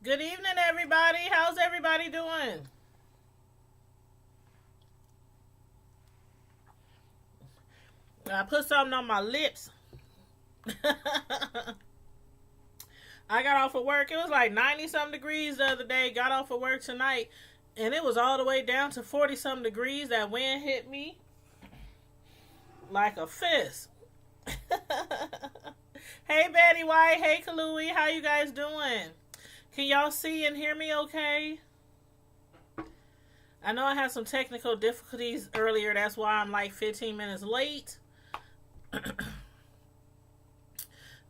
Good evening, everybody. How's everybody doing? I put something on my lips. I got off of work. It was like 90 something degrees the other day. Got off of work tonight, and it was all the way down to 40 something degrees. That wind hit me like a fist. Hey, Betty White. Hey, Kalui. How you guys doing? Can y'all see and hear me okay? I know I had some technical difficulties earlier. That's why I'm like 15 minutes late.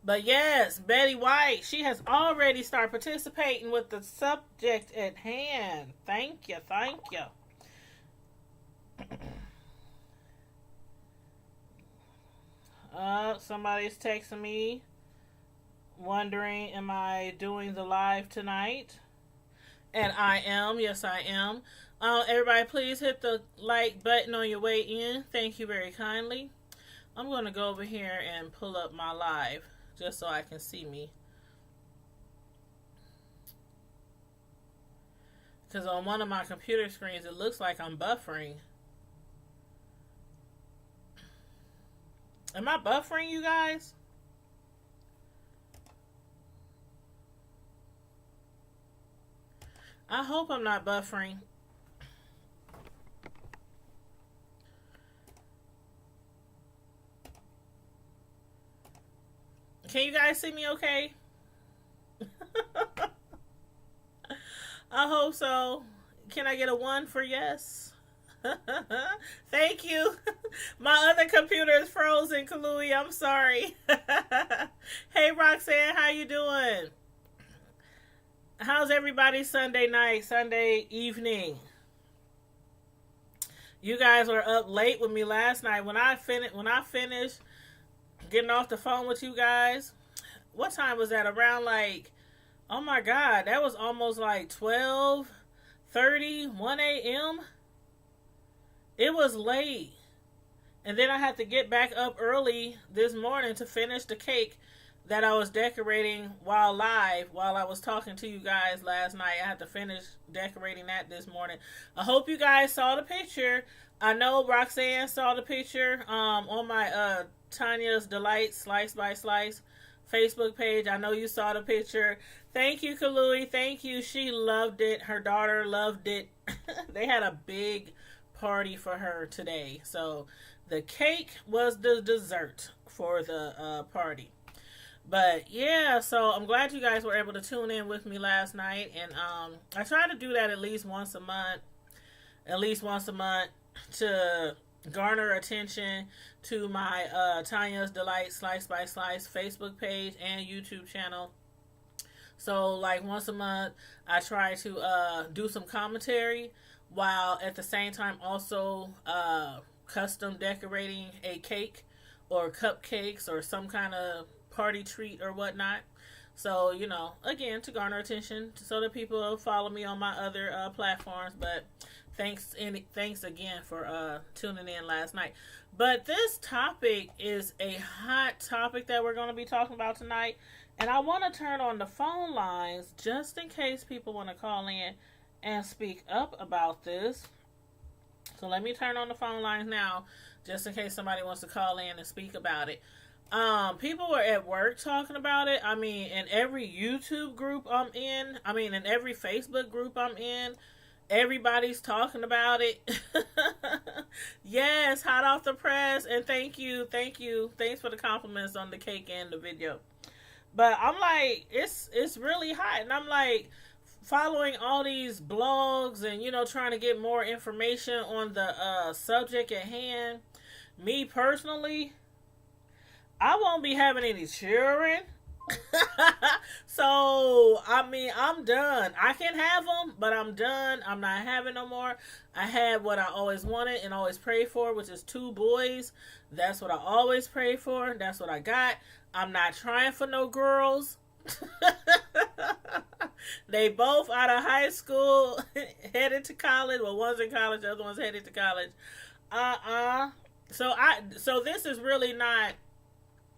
But yes, Betty White, she has already started participating with the subject at hand. Thank you, thank you. Somebody's texting me, wondering, am I doing the live tonight? And I am, yes, I am. Everybody, please hit the like button on your way in. Thank you very kindly. I'm going to go over here and pull up my live just so I can see me. Because on one of my computer screens, it looks like I'm buffering. Am I buffering, you guys? I hope I'm not buffering. Can you guys see me okay? I hope so. Can I get a 1 for yes? Thank you. My other computer is frozen, Kalui. I'm sorry. Hey, Roxanne, how you doing? How's everybody Sunday night, Sunday evening? You guys were up late with me last night. When I finished getting off the phone with you guys, what time was that? Around like, oh my God, that was almost like 12:30, 1 a.m. It was late. And then I had to get back up early this morning to finish the cake that I was decorating while I was talking to you guys last night. I had to finish decorating that this morning. I hope you guys saw the picture. I know Roxanne saw the picture on my Tanya's Delight Slice by Slice Facebook page. I know you saw the picture. Thank you, Kalui. Thank you. She loved it. Her daughter loved it. They had a big party for her today. So the cake was the dessert for the party. But yeah, so I'm glad you guys were able to tune in with me last night. And I try to do that at least once a month. At least once a month to garner attention to my Tanya's Delight Slice by Slice Facebook page and YouTube channel. So like once a month, I try to do some commentary while at the same time also custom decorating a cake or cupcakes or some kind of party treat or whatnot. So, you know, again, to garner attention so that people follow me on my other platforms. But thanks again for tuning in last night. But this topic is a hot topic that we're going to be talking about tonight. And I want to turn on the phone lines just in case people want to call in and speak up about this. So let me turn on the phone lines now just in case somebody wants to call in and speak about it. People were at work talking about it. I mean, in every YouTube group I'm in, in every Facebook group I'm in, everybody's talking about it. Yes, hot off the press. And thank you. Thanks for the compliments on the cake and the video. But I'm like, it's really hot. And I'm like, following all these blogs and, you know, trying to get more information on the subject at hand. Me personally, I won't be having any children. So, I'm done. I can have them, but I'm done. I'm not having no more. I had what I always wanted and always prayed for, which is 2 boys. That's what I always prayed for. That's what I got. I'm not trying for no girls. They both out of high school, headed to college. Well, one's in college, the other one's headed to college. So this is really not,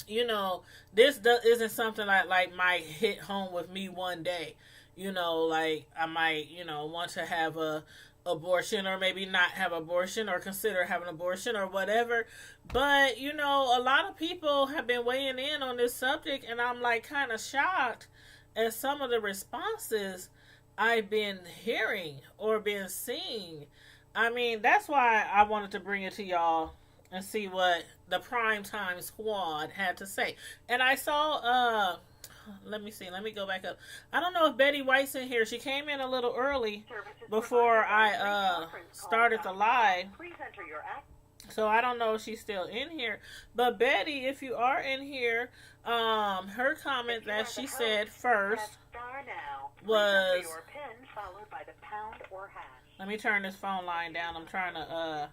you know, this isn't something like might hit home with me one day. Like I might, want to have a abortion or maybe not have abortion or consider having abortion or whatever. But, a lot of people have been weighing in on this subject and I'm like kind of shocked at some of the responses I've been hearing or been seeing. I mean, that's why I wanted to bring it to y'all and see what the primetime squad had to say. And I saw let me see. Let me go back up. I don't know if Betty White's in here. She came in a little early before I started the live. So I don't know if she's still in here. But Betty, if you are in here, her comment that she said first was, let me turn this phone line down. I'm trying to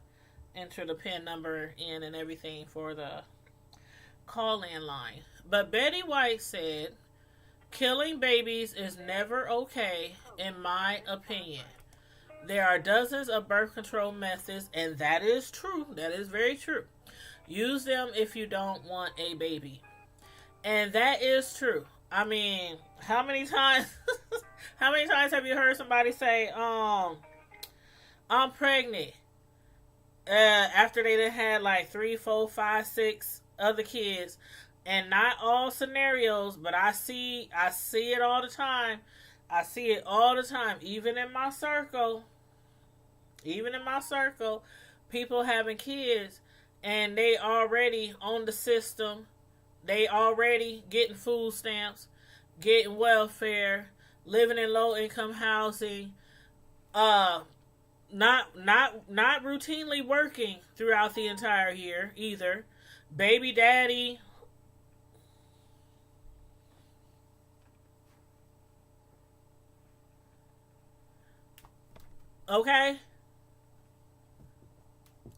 enter the PIN number in and everything for the call-in line. But Betty White said, killing babies is never okay, in my opinion. There are dozens of birth control methods, and that is true. That is very true. Use them if you don't want a baby. And that is true. I mean, how many times have you heard somebody say, I'm pregnant, after they done had like 3, 4, 5, 6 other kids? And not all scenarios, but I see it all the time. I see it all the time, even in my circle. People having kids and they already on the system. They already getting food stamps, getting welfare, living in low income housing, not routinely working throughout the entire year either. Baby daddy. Okay?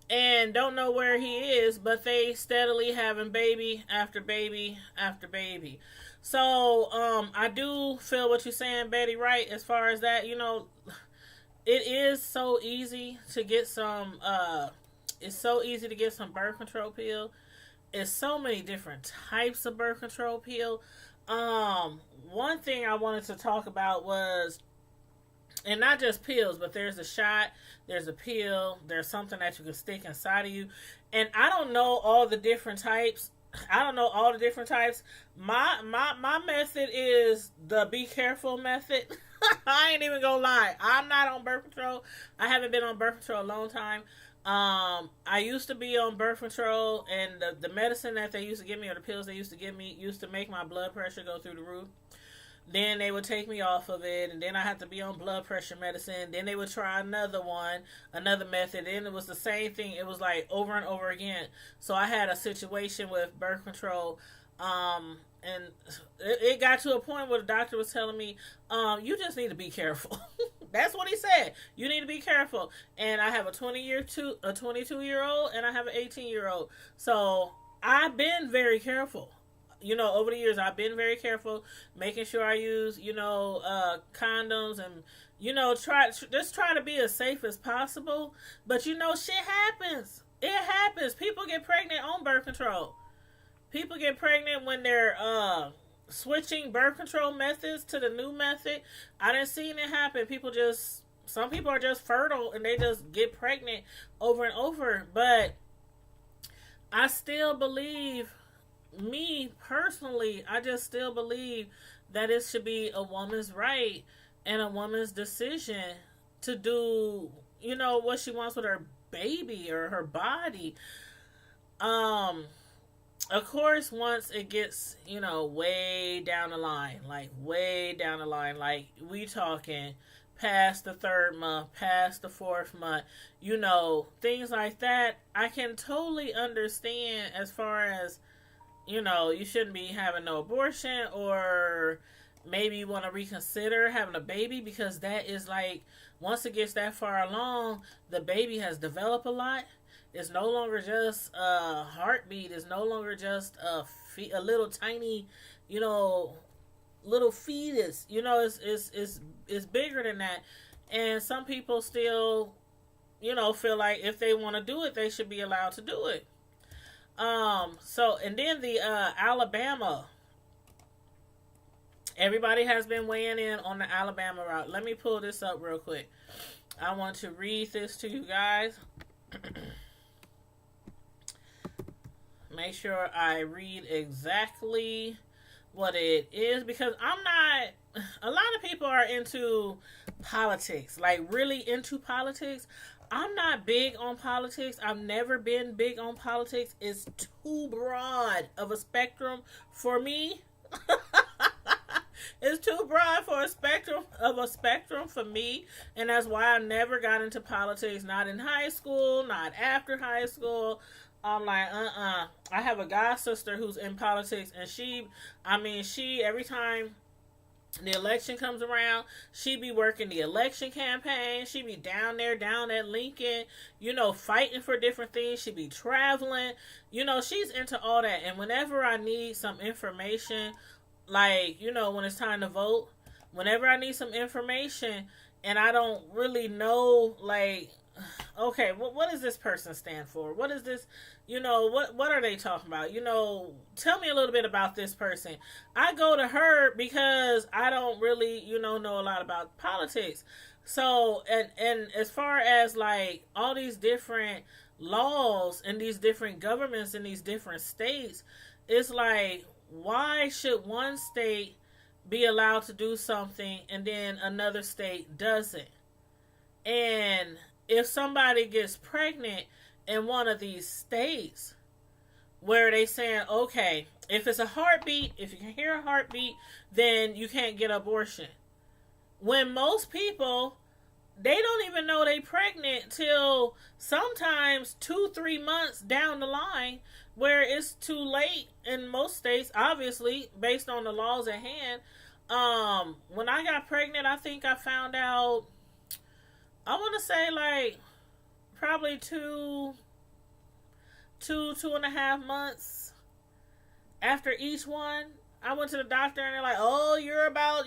And don't know where he is, but they steadily having baby after baby after baby. So, I do feel what you're saying, Betty, right? As far as that, it is so easy to get some, birth control pill. It's so many different types of birth control pill. One thing I wanted to talk about was, and not just pills, but there's a shot, there's a pill, there's something that you can stick inside of you. And I don't know all the different types. My method is the be careful method. I ain't even gonna lie. I'm not on birth control. I haven't been on birth control a long time. I used to be on birth control, and the medicine that they used to give me, or the pills they used to give me, used to make my blood pressure go through the roof. Then they would take me off of it, and then I had to be on blood pressure medicine. Then they would try another method. Then it was the same thing. It was like over and over again. So I had a situation with birth control, and it got to a point where the doctor was telling me, you just need to be careful. That's what he said. You need to be careful. And I have a 22-year-old, and I have an 18-year-old. So I've been very careful. Over the years, I've been very careful, making sure I use, condoms and, try to be as safe as possible. But, shit happens. It happens. People get pregnant on birth control. People get pregnant when they're switching birth control methods to the new method. I done seen it happen. Some people are just fertile and they just get pregnant over and over. But I still believe, me personally, I just still believe that it should be a woman's right and a woman's decision to do, what she wants with her baby or her body. Of course, once it gets, way down the line, like we talking past the 3rd month, past the 4th month, things like that, I can totally understand as far as, you shouldn't be having no abortion, or maybe you want to reconsider having a baby, because that is like, once it gets that far along, the baby has developed a lot. It's no longer just a heartbeat. It's no longer just a little tiny, little fetus. It's bigger than that. And some people still, feel like if they want to do it, they should be allowed to do it. So, and then the Alabama Everybody has been weighing in on the Alabama route. Let me pull this up real quick. I want to read this to you guys. Make sure I read exactly what it is, because I'm not. A lot of people are into politics, like really into politics. I'm not big on politics. I've never been big on politics. It's too broad of a spectrum for me. It's too broad for a spectrum for me, and that's why I never got into politics. Not in high school, not after high school. I'm like, I have a god sister who's in politics, and she every time the election comes around, she be working the election campaign. She be down at Lincoln, fighting for different things. She be traveling, she's into all that. And whenever I need some information, like, when it's time to vote, whenever I need some information and I don't really know, like, okay, what does this person stand for? What is this, what are they talking about? Tell me a little bit about this person. I go to her because I don't really, know a lot about politics. So, and as far as, like, all these different laws and these different governments in these different states, it's like, why should one state be allowed to do something and then another state doesn't? And if somebody gets pregnant in one of these states where they saying, okay, if it's a heartbeat, if you can hear a heartbeat, then you can't get abortion. When most people, they don't even know they pregnant till sometimes 2-3 months down the line, where it's too late in most states, obviously, based on the laws at hand. When I got pregnant, I think I found out, I want to say, like, probably 2.5 months after each one. I went to the doctor and they're like, oh, you're about,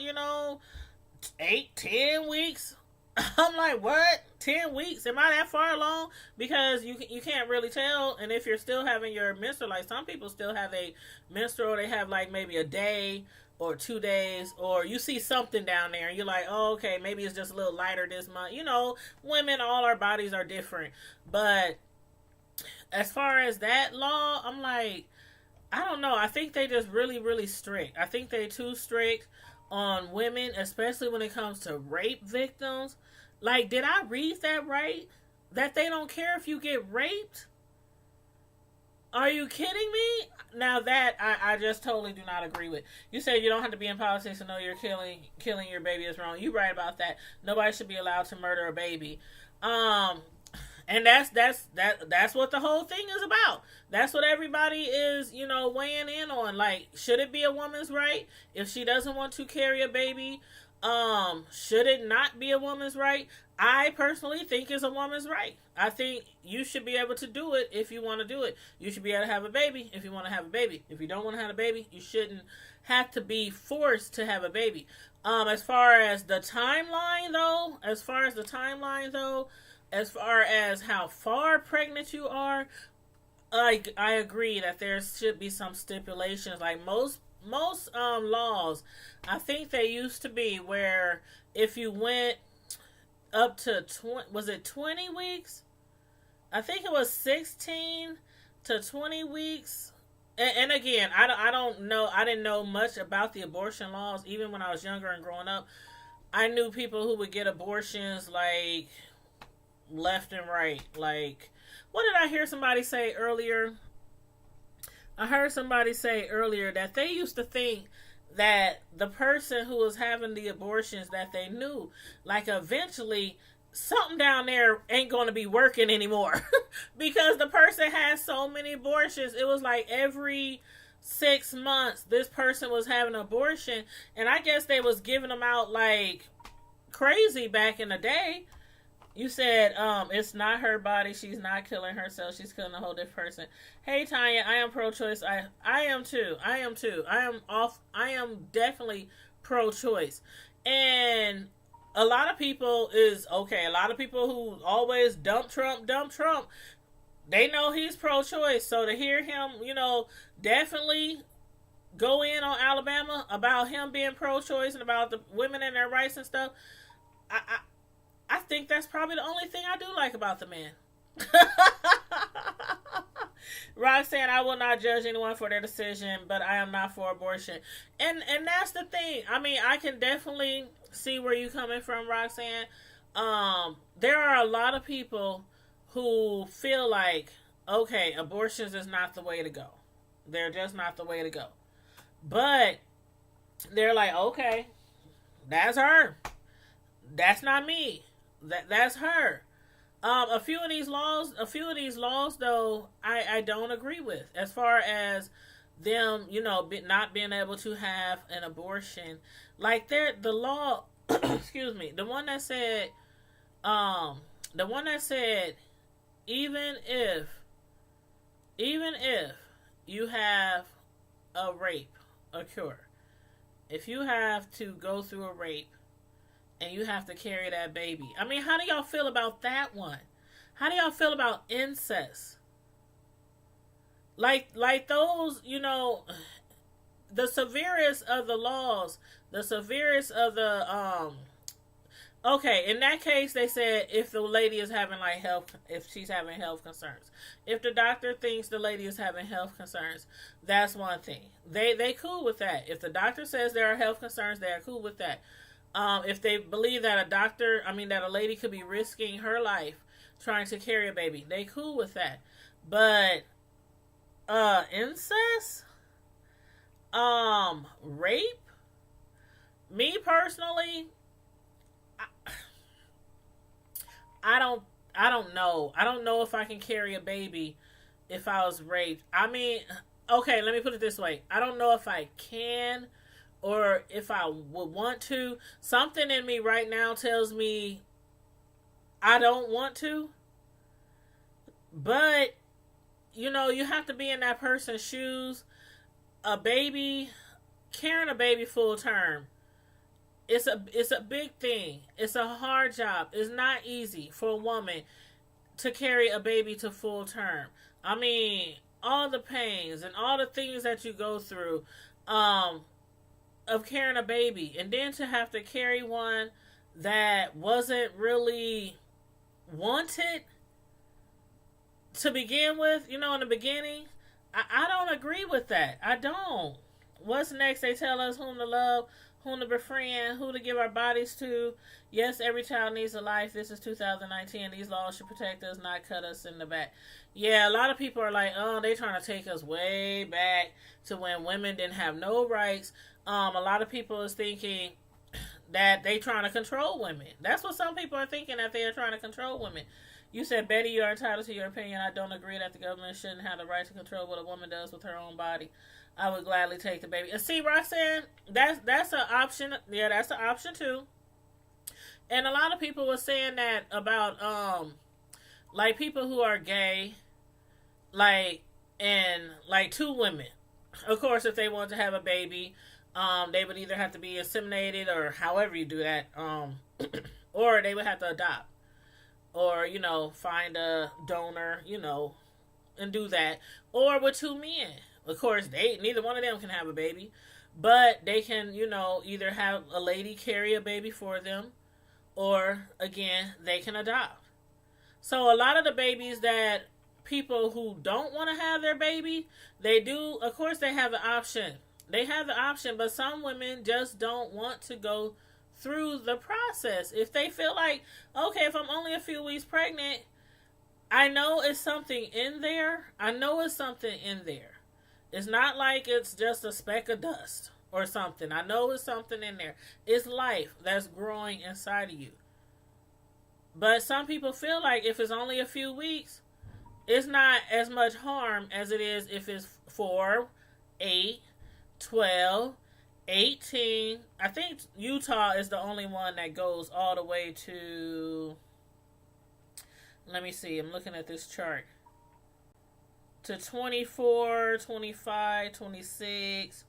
8-10 weeks. I'm like, what? 10 weeks? Am I that far along? Because you can't really tell. And if you're still having your menstrual, like, some people still have a menstrual, they have, like, maybe a day or 2 days, or you see something down there and you're like, oh, okay, maybe it's just a little lighter this month. Women, all our bodies are different. But as far as that law, I'm like, I don't know. I think they just really, really strict. I think they too strict on women, especially when it comes to rape victims. Like, did I read that right? That they don't care if you get raped? Are you kidding me? Now that I just totally do not agree with. You said you don't have to be in politics to know you're killing your baby is wrong. You're right about that. Nobody should be allowed to murder a baby. And that's what the whole thing is about. That's what everybody is, weighing in on. Like, should it be a woman's right if she doesn't want to carry a baby? Should it not be a woman's right? I personally think it's a woman's right. I think you should be able to do it if you want to do it. You should be able to have a baby if you want to have a baby. If you don't want to have a baby, you shouldn't have to be forced to have a baby. As far as the timeline though, as far as how far pregnant you are, I agree that there should be some stipulations. Like most laws, I think they used to be where if you went up to 20 weeks? I think it was 16 to 20 weeks. And again, I don't know. I didn't know much about the abortion laws even when I was younger and growing up. I knew people who would get abortions like left and right. Like, what did I hear somebody say earlier? I heard somebody say earlier that they used to think that the person who was having the abortions that they knew, like, eventually something down there ain't going to be working anymore because the person has so many abortions. It was like every 6 months this person was having an abortion, and I guess they was giving them out like crazy back in the day. You said, it's not her body. She's not killing herself. She's killing a whole different person. Hey, Tanya, I am pro-choice. I am too. I am definitely pro-choice. And a lot of people a lot of people who always dump Trump, they know he's pro-choice. So to hear him, definitely go in on Alabama about him being pro-choice and about the women and their rights and stuff, I I think that's probably the only thing I do like about the man. Roxanne, I will not judge anyone for their decision, but I am not for abortion. And that's the thing. I mean, I can definitely see where you're coming from, Roxanne. There are a lot of people who feel like, okay, abortions is not the way to go. They're just not the way to go. But they're like, okay, that's her. That's not me. That's her. A few of these laws, though, I don't agree with. As far as them, not being able to have an abortion, like the law, excuse me, the one that said, even if you have a rape occur, if you have to go through a rape and you have to carry that baby. I mean, how do y'all feel about that one? How do y'all feel about incest? Like those, the severest of the laws, the severest of the okay, in that case they said if the lady is having if she's having health concerns. If the doctor thinks the lady is having health concerns, that's one thing. They cool with that. If the doctor says there are health concerns, they are cool with that. If they believe that that a lady could be risking her life trying to carry a baby, they cool with that. But incest, rape, me personally, I don't know. I don't know if I can carry a baby if I was raped. I mean, okay, let me put it this way. I don't know if I can or if I would want to. Something in me right now tells me I don't want to. But, you have to be in that person's shoes. Carrying a baby full term, it's a big thing. It's a hard job. It's not easy for a woman to carry a baby to full term. I mean, all the pains and all the things that you go through, of carrying a baby, and then to have to carry one that wasn't really wanted to begin with, in the beginning. I don't agree with that. I don't. What's next? They tell us whom to love, whom to befriend, who to give our bodies to. Yes, every child needs a life. This is 2019. These laws should protect us, not cut us in the back. Yeah, a lot of people are like, oh, they trying to take us way back to when women didn't have no rights. A lot of people is thinking that they trying to control women. That's what some people are thinking, that they are trying to control women. You said, Betty, you are entitled to your opinion. I don't agree that the government shouldn't have the right to control what a woman does with her own body. I would gladly take the baby. And see, Roxanne, that's an option. Yeah, that's an option too. And a lot of people were saying that about like people who are gay, and two women. Of course, if they want to have a baby, they would either have to be inseminated or however you do that, or they would have to adopt. Or, find a donor, and do that. Or with two men. Of course, neither one of them can have a baby. But they can, either have a lady carry a baby for them. Or, again, they can adopt. So a lot of the babies that people who don't want to have their baby, they do, of course, they have the option. They have the option, but some women just don't want to go through the process. If they feel like, okay, if I'm only a few weeks pregnant, I know it's something in there. It's not like it's just a speck of dust or something. I know it's something in there. It's life that's growing inside of you. But some people feel like if it's only a few weeks, it's not as much harm as it is if it's 4, 8, 12, 18. I think Utah is the only one that goes all the way to, let me see, I'm looking at this chart, to 24, 25, 26.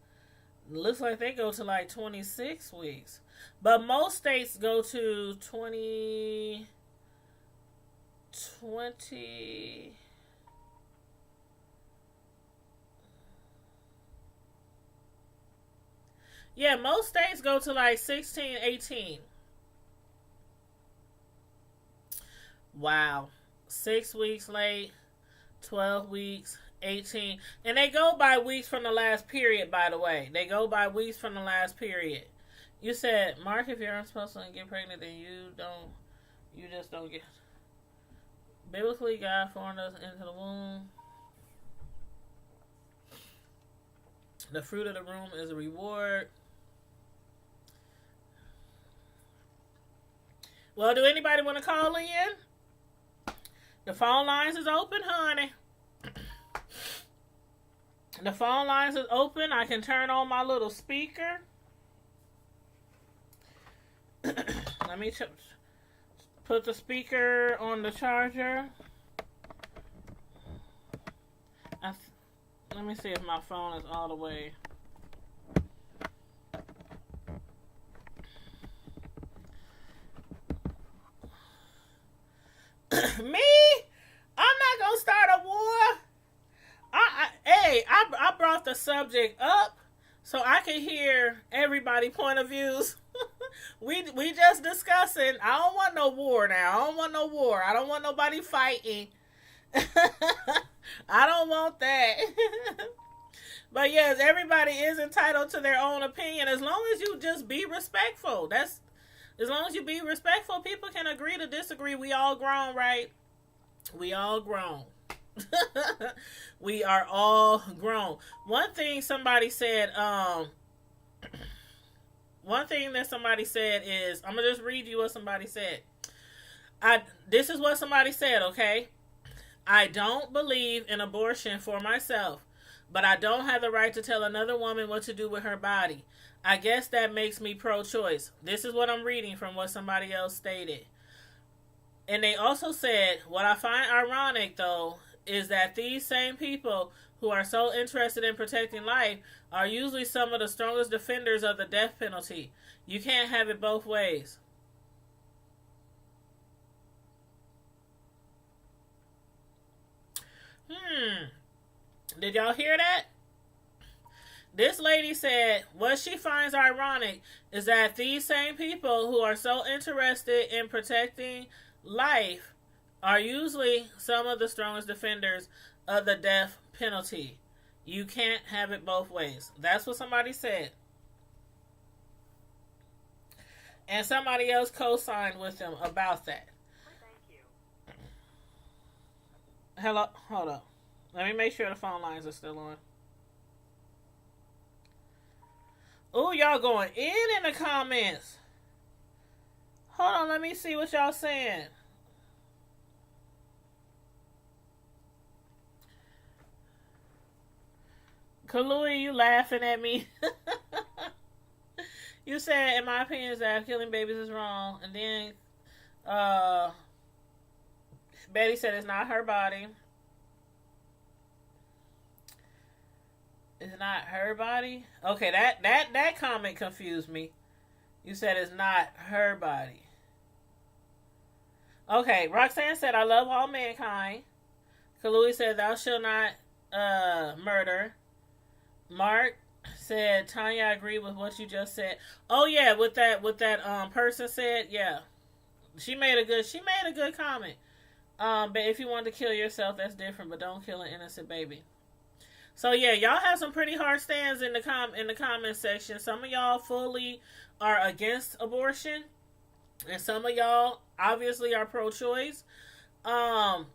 Looks like they go to like 26 weeks. But most states go to 20. I Yeah, most states go to like 16, 18. Wow. 6 weeks late, 12 weeks, 18. And they go by weeks from the last period, by the way. They go by weeks from the last period. You said, Mark, if you're supposed to get pregnant, then you just don't get. Biblically, God formed us into the womb. The fruit of the womb is a reward. Well, do anybody want to call in? The phone lines is open, honey. The phone lines is open. I can turn on my little speaker. Let me put the speaker on the charger. Let me see if my phone is all the way. Me? I'm not gonna start a war. I brought the subject up so I can hear everybody's point of views. we just discussing. I don't want no war now. I don't want no war. I don't want nobody fighting. I don't want that. But yes, everybody is entitled to their own opinion as long as you just be respectful. As long as you be respectful, people can agree to disagree. We all grown, right? We all grown. We are all grown. One thing somebody said, one thing that somebody said is, I'm gonna just read you what somebody said. This is what somebody said, okay? I don't believe in abortion for myself, but I don't have the right to tell another woman what to do with her body. I guess that makes me pro-choice. This is what I'm reading from what somebody else stated. And they also said, what I find ironic, though, is that these same people who are so interested in protecting life are usually some of the strongest defenders of the death penalty. You can't have it both ways. Did y'all hear that? This lady said what she finds ironic is that these same people who are so interested in protecting life are usually some of the strongest defenders of the death penalty. You can't have it both ways. That's what somebody said. And somebody else co-signed with them about that. Thank you. Hello? Hold up. Let me make sure the phone lines are still on. Oh, y'all going in the comments. Hold on, let me see what y'all saying. Kalui, you laughing at me? You said, in my opinion, is that killing babies is wrong. And then Betty said it's not her body. It's not her body? Okay, that comment confused me. You said it's not her body. Okay, Roxanne said, I love all mankind. Kalui said, thou shalt not murder. Mark said, Tanya, I agree with what you just said. Oh yeah, with that person said, yeah. She made a good comment. But if you want to kill yourself, that's different, but don't kill an innocent baby. So yeah, y'all have some pretty hard stands in the comment section. Some of y'all fully are against abortion, and some of y'all obviously are pro-choice. But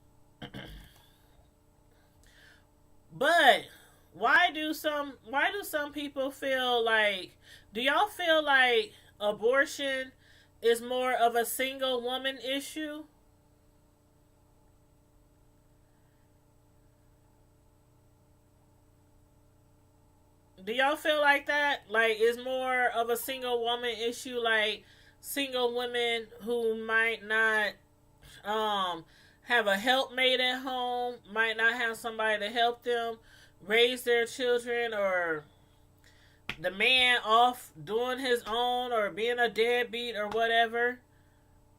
why do some people feel like? Do y'all feel like abortion is more of a single woman issue? Do y'all feel like that? Like, it's more of a single woman issue, like single women who might not have a helpmate at home, might not have somebody to help them raise their children, or the man off doing his own or being a deadbeat or whatever.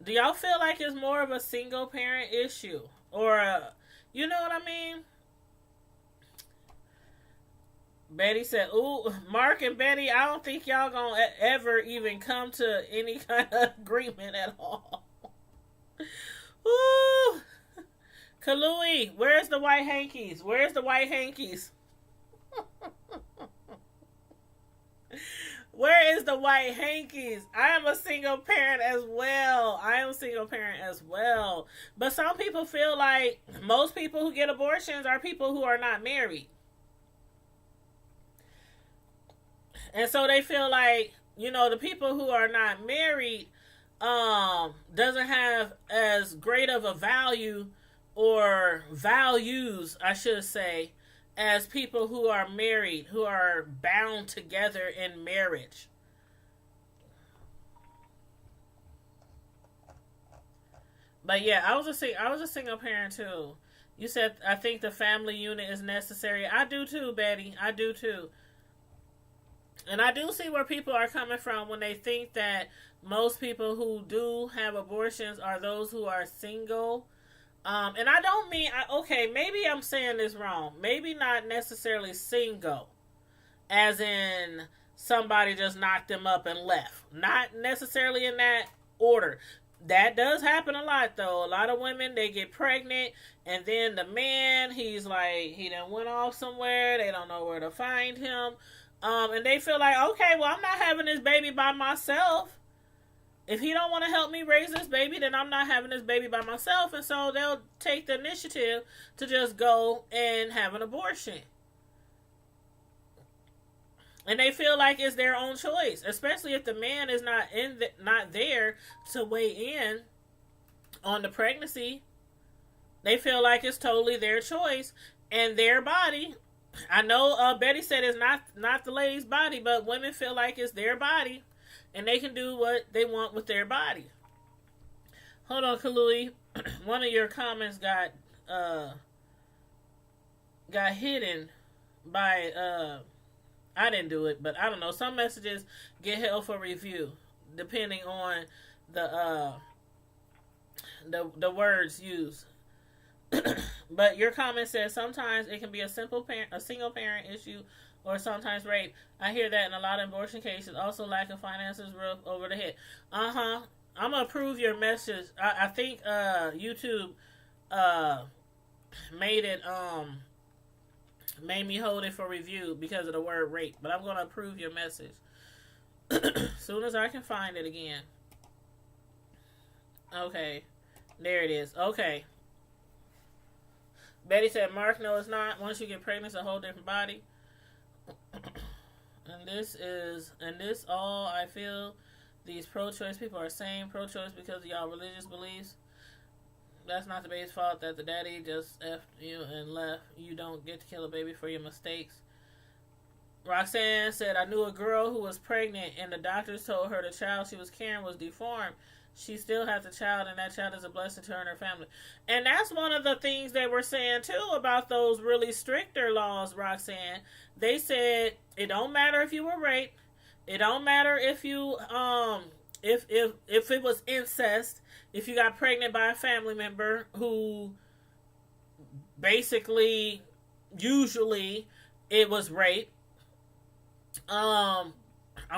Do y'all feel like it's more of a single parent issue? Or you know what I mean? Betty said, "Ooh, Mark and Betty, I don't think y'all gonna ever even come to any kind of agreement at all." Ooh, Kalui, where's the white hankies? Where's the white hankies? Where is the white hankies? I am a single parent as well. I am a single parent as well. But some people feel like most people who get abortions are people who are not married. And so they feel like, the people who are not married doesn't have as great of a value or values, I should say, as people who are married, who are bound together in marriage. But yeah, I was a single parent too. You said I think the family unit is necessary. I do too, Betty. I do too. And I do see where people are coming from when they think that most people who do have abortions are those who are single. And I don't mean, okay, maybe I'm saying this wrong. Maybe not necessarily single, as in somebody just knocked them up and left. Not necessarily in that order. That does happen a lot, though. A lot of women, they get pregnant, and then the man, he's like, he done went off somewhere. They don't know where to find him. And they feel like, okay, well, I'm not having this baby by myself. If he don't want to help me raise this baby, then I'm not having this baby by myself. And so they'll take the initiative to just go and have an abortion. And they feel like it's their own choice, especially if the man is not there to weigh in on the pregnancy. They feel like it's totally their choice and their body. I know Betty said it's not the lady's body, but women feel like it's their body, and they can do what they want with their body. Hold on, Kalui. One of your comments got hidden by I didn't do it, but I don't know. Some messages get held for review depending on the words used. But your comment says sometimes it can be a single parent issue, or sometimes rape. I hear that in a lot of abortion cases. Also, lack of finances, roof over the head. I'm gonna approve your message. I think YouTube made me hold it for review because of the word rape. But I'm gonna approve your message soon as I can find it again. Okay, there it is. Okay. Betty said, Mark, no, it's not. Once you get pregnant, it's a whole different body. And this all I feel these pro-choice people are saying pro-choice because of y'all religious beliefs. That's not the baby's fault that the daddy just effed you and left. You don't get to kill a baby for your mistakes. Roxanne said, I knew a girl who was pregnant and the doctors told her the child she was carrying was deformed. She still has a child, and that child is a blessing to her and her family. And that's one of the things they were saying, too, about those really stricter laws, Roxanne. They said it don't matter if you were raped. It don't matter if you, if it was incest, if you got pregnant by a family member who basically, usually, it was rape. I'm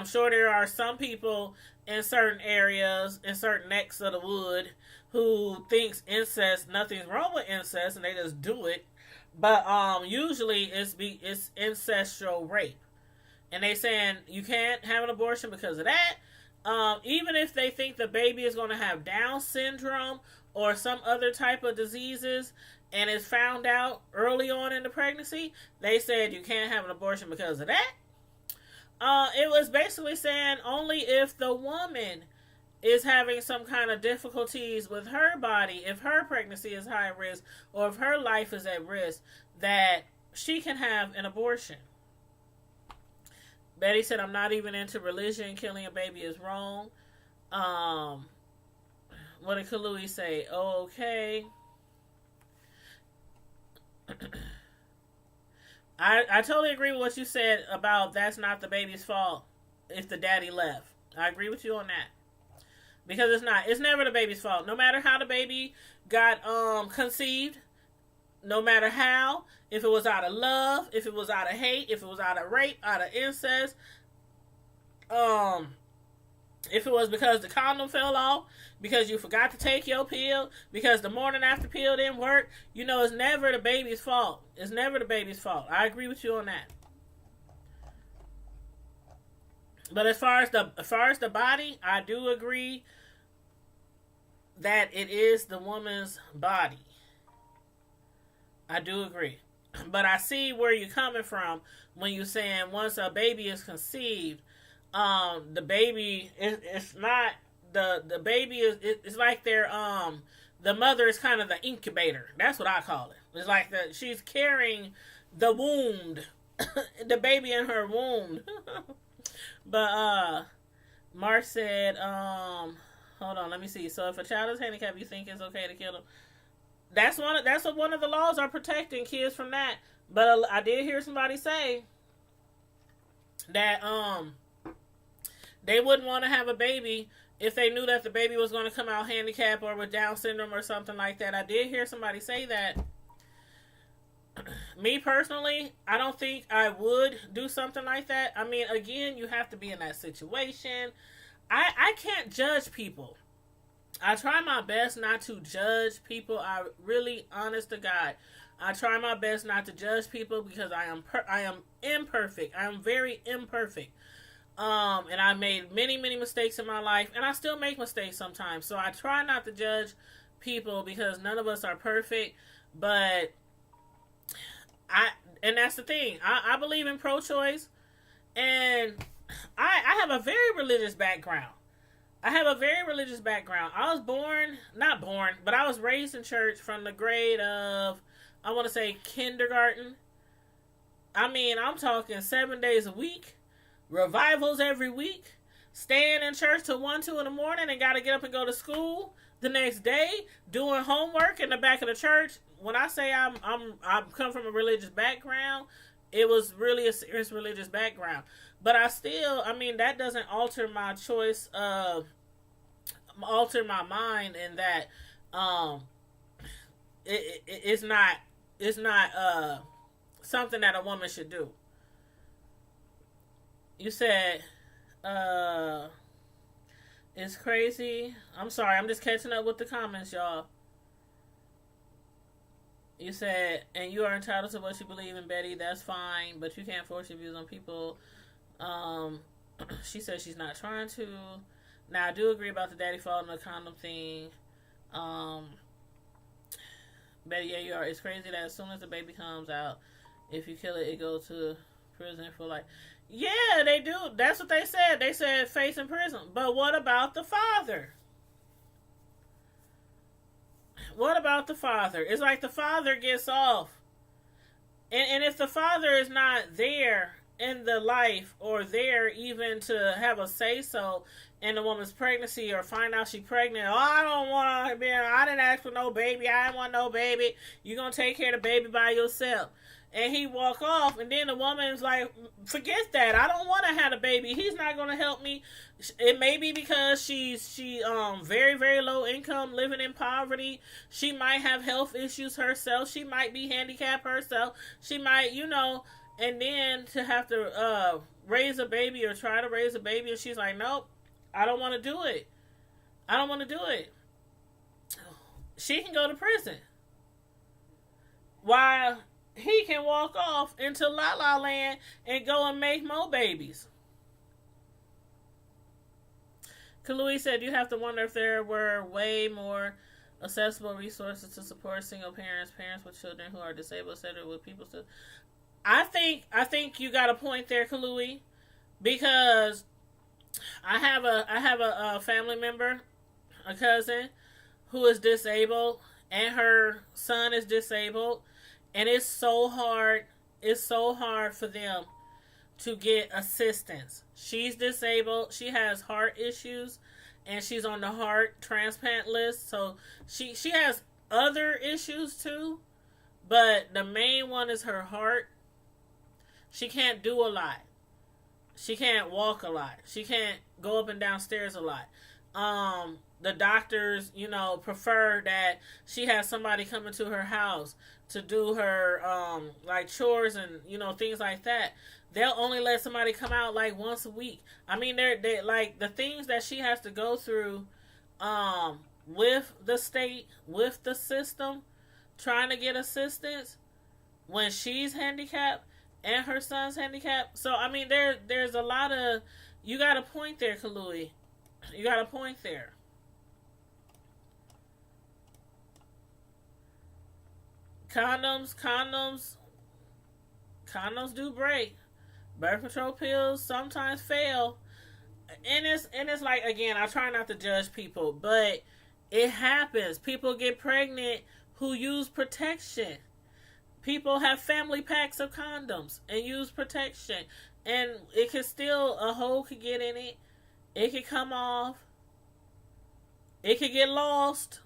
sure there are some people in certain areas, in certain necks of the wood, who thinks incest, nothing's wrong with incest, and they just do it. But usually it's incestual rape. And they saying you can't have an abortion because of that. Even if they think the baby is going to have Down syndrome or some other type of diseases, and it's found out early on in the pregnancy, they said you can't have an abortion because of that. It was basically saying only if the woman is having some kind of difficulties with her body, if her pregnancy is high risk, or if her life is at risk, that she can have an abortion. Betty said, I'm not even into religion. Killing a baby is wrong. What did Kalui say? Oh, okay. I totally agree with what you said about that's not the baby's fault if the daddy left. I agree with you on that. Because it's not. It's never the baby's fault. No matter how the baby got conceived, no matter how, if it was out of love, if it was out of hate, if it was out of rape, out of incest, if it was because the condom fell off, because you forgot to take your pill, because the morning after pill didn't work, it's never the baby's fault. It's never the baby's fault. I agree with you on that. But as far as the body, I do agree that it is the woman's body. I do agree. But I see where you're coming from when you're saying once a baby is conceived, the baby it's not the baby is it's like they're the mother is kind of the incubator. That's what I call it. It's like she's carrying the wound, the baby in her womb. But Mark said, hold on, let me see. So if a child is handicapped, you think it's okay to kill them? That's what one of the laws are protecting kids from that. But I did hear somebody say that they wouldn't want to have a baby if they knew that the baby was going to come out handicapped or with Down syndrome or something like that. I did hear somebody say that. Me personally, I don't think I would do something like that. I mean, again, you have to be in that situation. I can't judge people. I try my best not to judge people. I really, honest to God, I try my best not to judge people because I am imperfect. I am very imperfect. And I made many, many mistakes in my life, and I still make mistakes sometimes. So I try not to judge people because none of us are perfect. But and that's the thing. I believe in pro-choice, and I have a very religious background. I was not born, but I was raised in church from the grade of, I want to say, kindergarten. I mean, I'm talking 7 days a week, revivals every week, staying in church till 1, 2 in the morning, and got to get up and go to school the next day, doing homework in the back of the church. When I say I come from a religious background, it was really a serious religious background. But that doesn't alter my choice alter my mind in that it's not something that a woman should do. You said it's crazy. I'm sorry, I'm just catching up with the comments, y'all. You said, and you are entitled to what you believe in, Betty. That's fine, but you can't force your views on people. She said she's not trying to. Now, I do agree about the daddy fault and the condom thing. Betty, yeah, you are. It's crazy that as soon as the baby comes out, if you kill it, it goes to prison for life. Yeah, they do. That's what they said. They said face in prison. But what about the father? What about the father? It's like the father gets off. And if the father is not there in the life or there even to have a say-so in the woman's pregnancy or find out she's pregnant, I don't want to be, I didn't ask for no baby, I didn't want no baby, you're going to take care of the baby by yourself. And he walk off, and then the woman's like, forget that, I don't want to have a baby, he's not going to help me. It may be because she's very, very low income, living in poverty. She might have health issues herself. She might be handicapped herself. She might, and then to have to raise a baby or try to raise a baby, and she's like, nope, I don't want to do it. She can go to prison. While he can walk off into La La Land and go and make more babies. Kalui said, you have to wonder if there were way more accessible resources to support single parents, parents with children who are disabled, etc. with people still. I think you got a point there, Kalui, because I have a family member, a cousin, who is disabled, and her son is disabled, and it's so hard for them to get assistance. She's disabled, she has heart issues, and she's on the heart transplant list, so she has other issues too, but the main one is her heart. She can't do a lot. She can't walk a lot. She can't go up and down stairs a lot. the doctors, prefer that she has somebody coming to her house to do her like chores and things like that. They'll only let somebody come out like once a week. I mean, they like the things that she has to go through with the state, with the system, trying to get assistance when she's handicapped and her son's handicapped. So I mean, there's a lot of, you got a point there, Kalui. You got a point there. Condoms do break. Birth control pills sometimes fail. And it's like, again, I try not to judge people, but it happens. People get pregnant who use protection. People have family packs of condoms and use protection. And it could still, a hole could get in it. It could come off. It could get lost.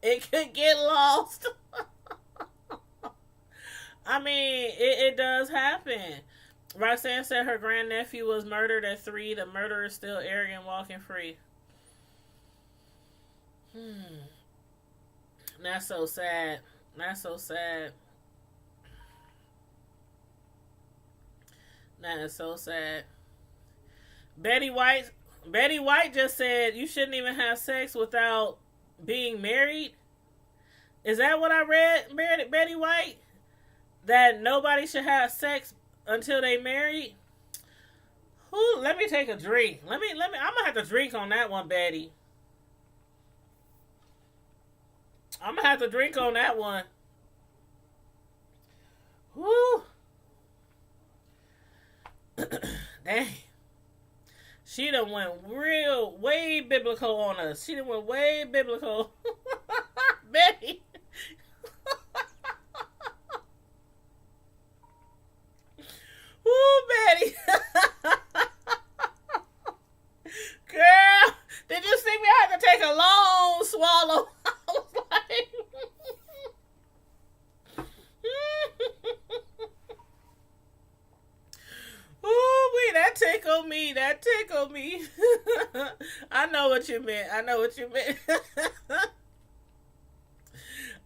It could get lost. I mean, it does happen. Roxanne said her grandnephew was murdered at 3. The murderer is still arrogant, walking free. That's so sad. That's so sad. That is so sad. Betty White just said you shouldn't even have sex without being married. Is that what I read, Betty White? That nobody should have sex until they married? Ooh, let me take a drink. I'm gonna have to drink on that one, Betty. I'm gonna have to drink on that one. Woo. Dang. She done went way biblical on us. She done went way biblical. Betty. Woo, Betty. Girl, did you see me? I had to take a long swallow. I was like... Ooh, that tickled me. That tickled me. I know what you meant.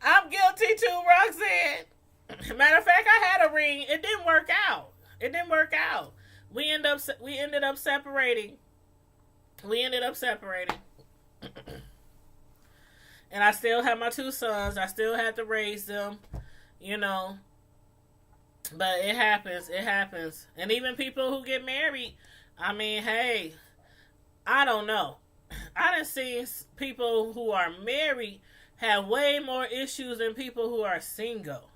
I'm guilty too, Roxanne. Matter of fact, I had a ring. It didn't work out. We ended up separating. And I still have my 2 sons. I still had to raise them, But it happens. And even people who get married, I mean, hey, I don't know. I done seen people who are married have way more issues than people who are single.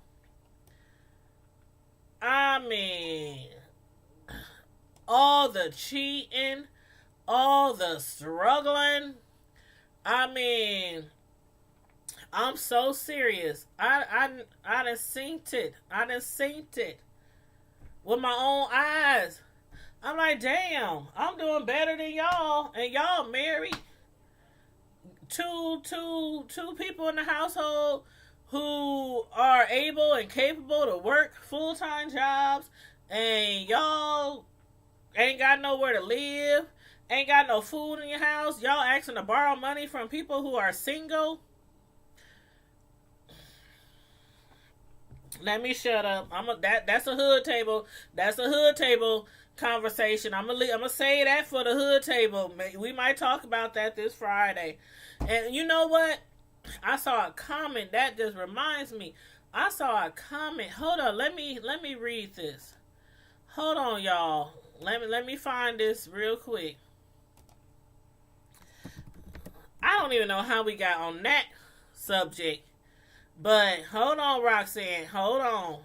I mean, all the cheating, all the struggling. I mean, I'm so serious. I done seen it with my own eyes. I'm like, damn, I'm doing better than y'all, and y'all married. Two people in the household who are able and capable to work full-time jobs, and y'all ain't got nowhere to live, ain't got no food in your house. Y'all asking to borrow money from people who are single. Let me shut up. That's a hood table. That's a hood table conversation. I'm gonna say that for the hood table. We might talk about that this Friday. And you know what? I saw a comment that just reminds me. I saw a comment. Hold on. Let me read this. Hold on, y'all. Let me find this real quick. I don't even know how we got on that subject. But hold on, Roxanne. Hold on.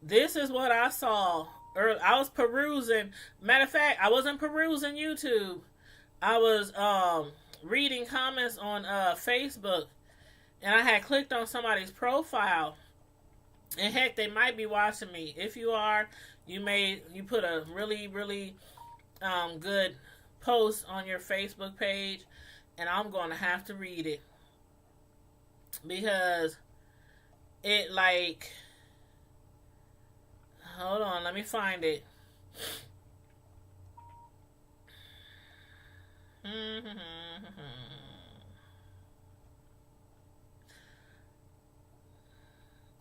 This is what I saw. I was perusing. Matter of fact, I wasn't perusing YouTube. I was reading comments on Facebook. And I had clicked on somebody's profile. And heck, they might be watching me. If you are, you put a really, really good post on your Facebook page. And I'm going to have to read it. Because it Hold on, let me find it.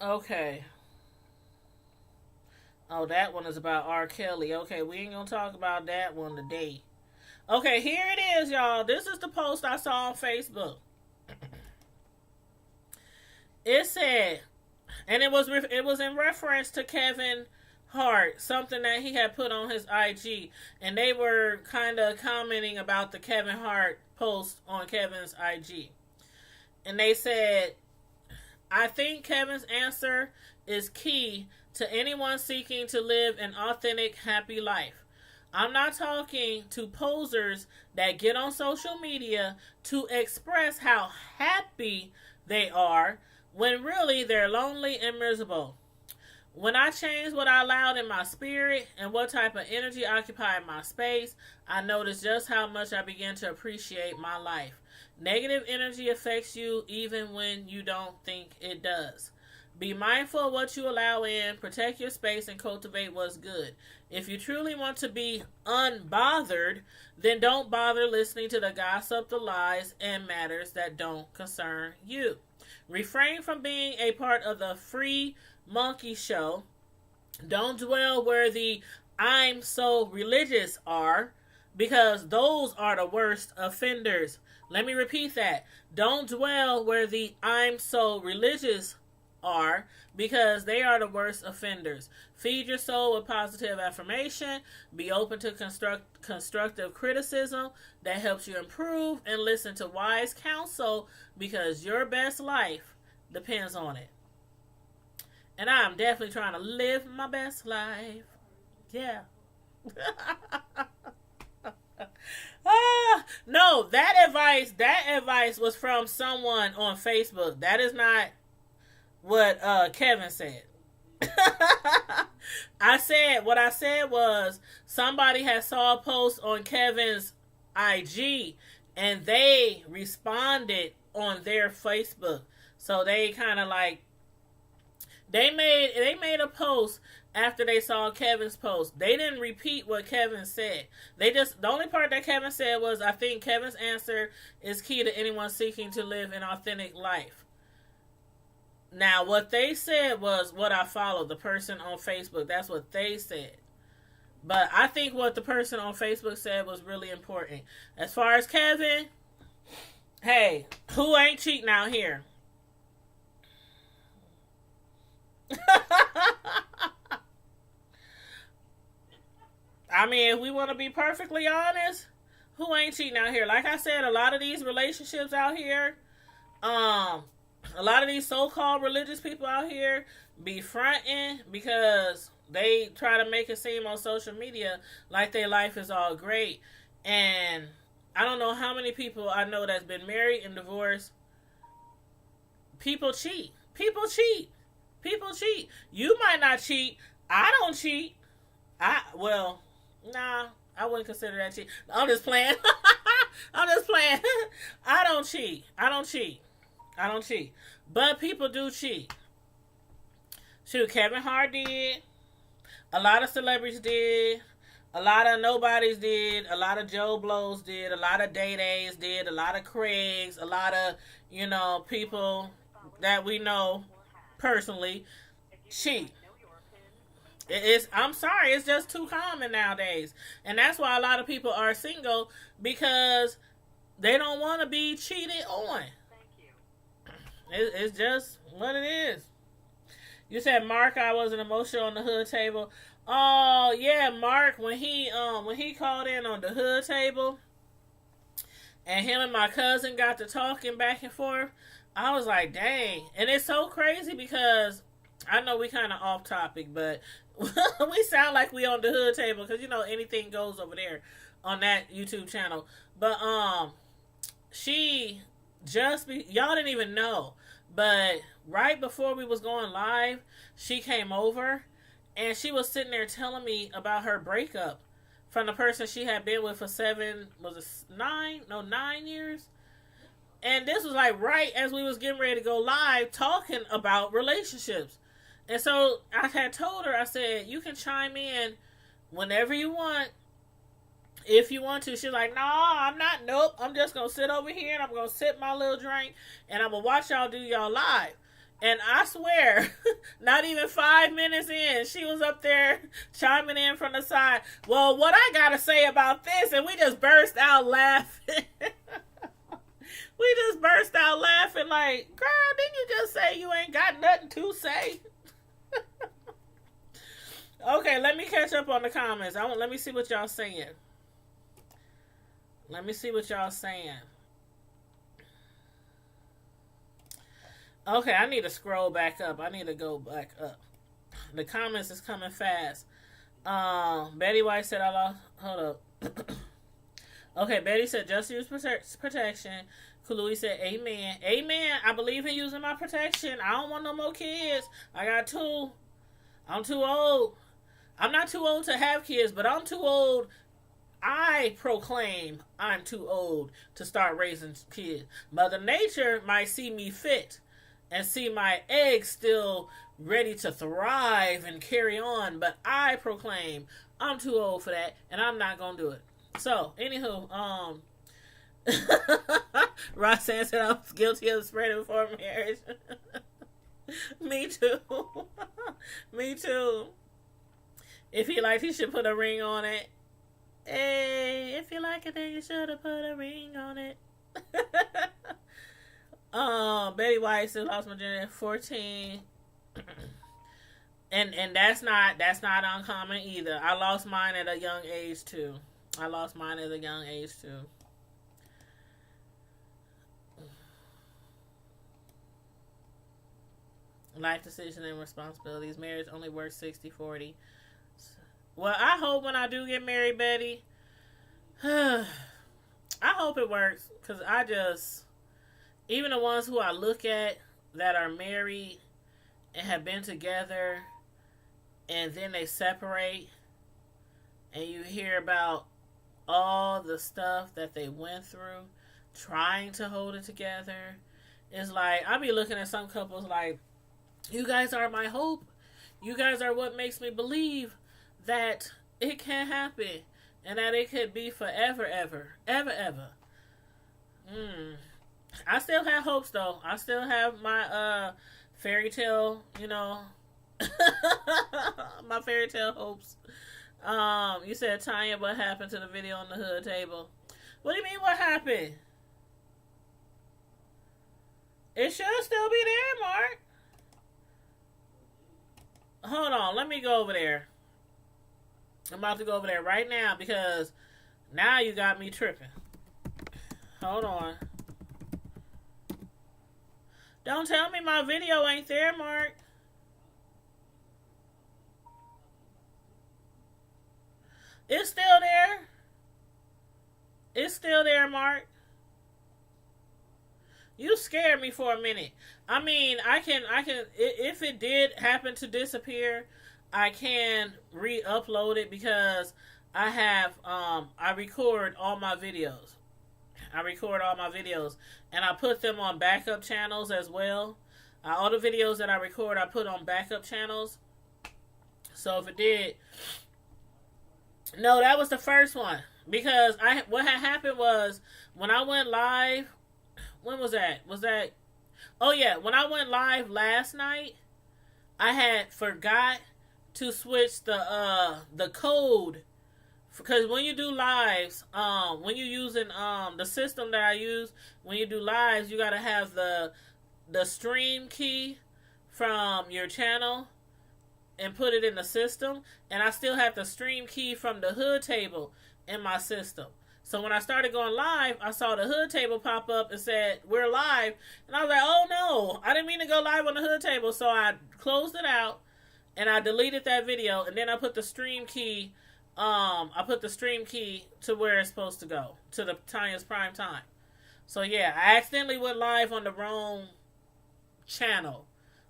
Okay. Oh, that one is about R. Kelly. Okay, we ain't gonna talk about that one today. Okay, here it is, y'all. This is the post I saw on Facebook. It said, and it was in reference to Kevin Hart, something that he had put on his IG, and they were kind of commenting about the Kevin Hart post on Kevin's IG, and they said, "I think Kevin's answer is key to anyone seeking to live an authentic, happy life. I'm not talking to posers that get on social media to express how happy they are when really they're lonely and miserable. When I changed what I allowed in my spirit and what type of energy occupied my space, I noticed just how much I began to appreciate my life. Negative energy affects you even when you don't think it does. Be mindful of what you allow in, protect your space, and cultivate what's good. If you truly want to be unbothered, then don't bother listening to the gossip, the lies, and matters that don't concern you. Refrain from being a part of the free monkey show. Don't dwell where the I'm so religious are, because those are the worst offenders. Let me repeat that. Don't dwell where the I'm so religious are, because they are the worst offenders. Feed your soul with positive affirmation. Be open to constructive criticism that helps you improve, and listen to wise counsel, because your best life depends on it. And I'm definitely trying to live my best life. Yeah. No, that advice was from someone on Facebook. That is not what Kevin said. What I said was, somebody had saw a post on Kevin's IG and they responded on their Facebook. So they kind of like, they made a post after they saw Kevin's post. They didn't repeat what Kevin said. The only part that Kevin said was, I think Kevin's answer is key to anyone seeking to live an authentic life. Now, what they said was what I followed, the person on Facebook. That's what they said. But I think what the person on Facebook said was really important. As far as Kevin, hey, who ain't cheating out here? I mean, if we want to be perfectly honest, who ain't cheating out here? Like I said, a lot of these relationships out here, a lot of these so-called religious people out here be fronting because they try to make it seem on social media like their life is all great. And I don't know how many people I know that's been married and divorced. People cheat. People cheat. People cheat. You might not cheat. I don't cheat. Nah, I wouldn't consider that cheat. I'm just playing. I'm just playing. I don't cheat. I don't cheat. I don't cheat. But people do cheat. Shoot, Kevin Hart did. A lot of celebrities did. A lot of nobodies did. A lot of Joe Blows did. A lot of Day Days did. A lot of Craigs. A lot of, people that we know personally cheat. I'm sorry, it's just too common nowadays. And that's why a lot of people are single, because they don't want to be cheated on. It's just what it is. You said Mark, I wasn't emotional on the hood table. Oh yeah, Mark, when he called in on the hood table, and him and my cousin got to talking back and forth, I was like, dang. And it's so crazy because I know we kind of off topic, but we sound like we on the hood table because anything goes over there on that YouTube channel. But y'all didn't even know, but right before we was going live, she came over and she was sitting there telling me about her breakup from the person she had been with for 9 years. And this was like right as we was getting ready to go live talking about relationships. And so I had told her, I said, you can chime in whenever you want, if you want to. She's like, no, I'm not. Nope. I'm just going to sit over here and I'm going to sip my little drink and I'm going to watch y'all do y'all live. And I swear, not even 5 minutes in, she was up there chiming in from the side. Well, what I got to say about this, and we just burst out laughing. We just burst out laughing like, girl, didn't you just say you ain't got nothing to say? Okay, let me catch up on the comments. Let me see what y'all saying. Let me see what y'all saying. Okay, I need to scroll back up. I need to go back up. The comments is coming fast. Betty White said, I lost. Hold up. Okay, Betty said, just use protection. Kalui said, amen. Amen. I believe in using my protection. I don't want no more kids. I got 2. I'm too old. I'm not too old to have kids, but I'm too old. I proclaim I'm too old to start raising kids. Mother Nature might see me fit and see my eggs still ready to thrive and carry on, but I proclaim I'm too old for that, and I'm not gonna do it. So, anywho, Roxanne said I'm guilty of spreading before marriage. Me too. Me too. If he liked, he should put a ring on it. Hey, if you like it, then you should have put a ring on it. Betty White still lost my virginity at 14. and that's not uncommon either. I lost mine at a young age too. Life decision and responsibilities. Marriage only works 60-40. Well, I hope when I do get married, Betty, I hope it works. Because even the ones who I look at that are married and have been together and then they separate and you hear about all the stuff that they went through trying to hold it together. It's like, I be looking at some couples like, you guys are my hope. You guys are what makes me believe that it can happen and that it could be forever, ever. I still have hopes though. I still have my fairy tale, my fairy tale hopes. You said, Tanya, what happened to the video on the hood table? What do you mean what happened? It should still be there, Mark. Hold on, let me go over there. I'm about to go over there right now because now you got me tripping. Hold on. Don't tell me my video ain't there, Mark. It's still there. It's still there, Mark. You scared me for a minute. I mean, I can, if it did happen to disappear, I can re-upload it because I have, I record all my videos. And I put them on backup channels as well. All the videos that I record, I put on backup channels. So if it did, no, that was the first one. Because what had happened was when I went live, when was that? Oh yeah, when I went live last night, I had forgot to switch the code, because when you do lives, when you're using the system that I use, when you do lives, you gotta have the stream key from your channel and put it in the system, and I still have the stream key from the hood table in my system. So when I started going live, I saw the hood table pop up and said, we're live. And I was like, oh no, I didn't mean to go live on the hood table. So I closed it out and I deleted that video. And then I put the stream key, to where it's supposed to go, to the Tanya's Prime Time. So yeah, I accidentally went live on the wrong channel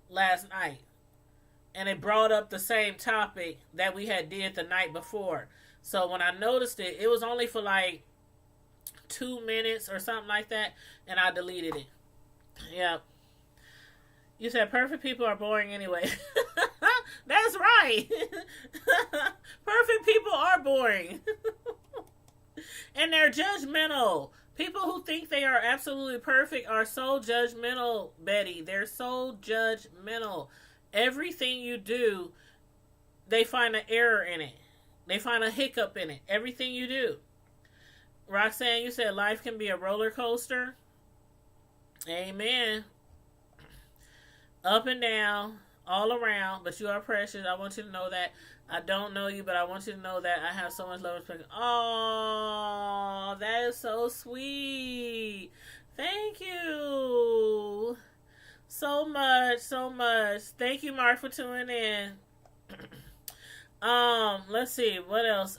last night. And it brought up the same topic that we had did the night before. So when I noticed it, it was only for like 2 minutes or something like that, and I deleted it. Yep. You said perfect people are boring anyway. That's right. Perfect people are boring. And they're judgmental. People who think they are absolutely perfect are so judgmental, Betty. They're so judgmental. Everything you do, they find an error in it. They find a hiccup in it. Everything you do. Roxanne, you said life can be a roller coaster. Amen. Up and down, all around, but you are precious. I want you to know that. I don't know you, but I want you to know that I have so much love and respect. Oh, that is so sweet. Thank you so much, so much. Thank you, Mark, for tuning in. Let's see what else.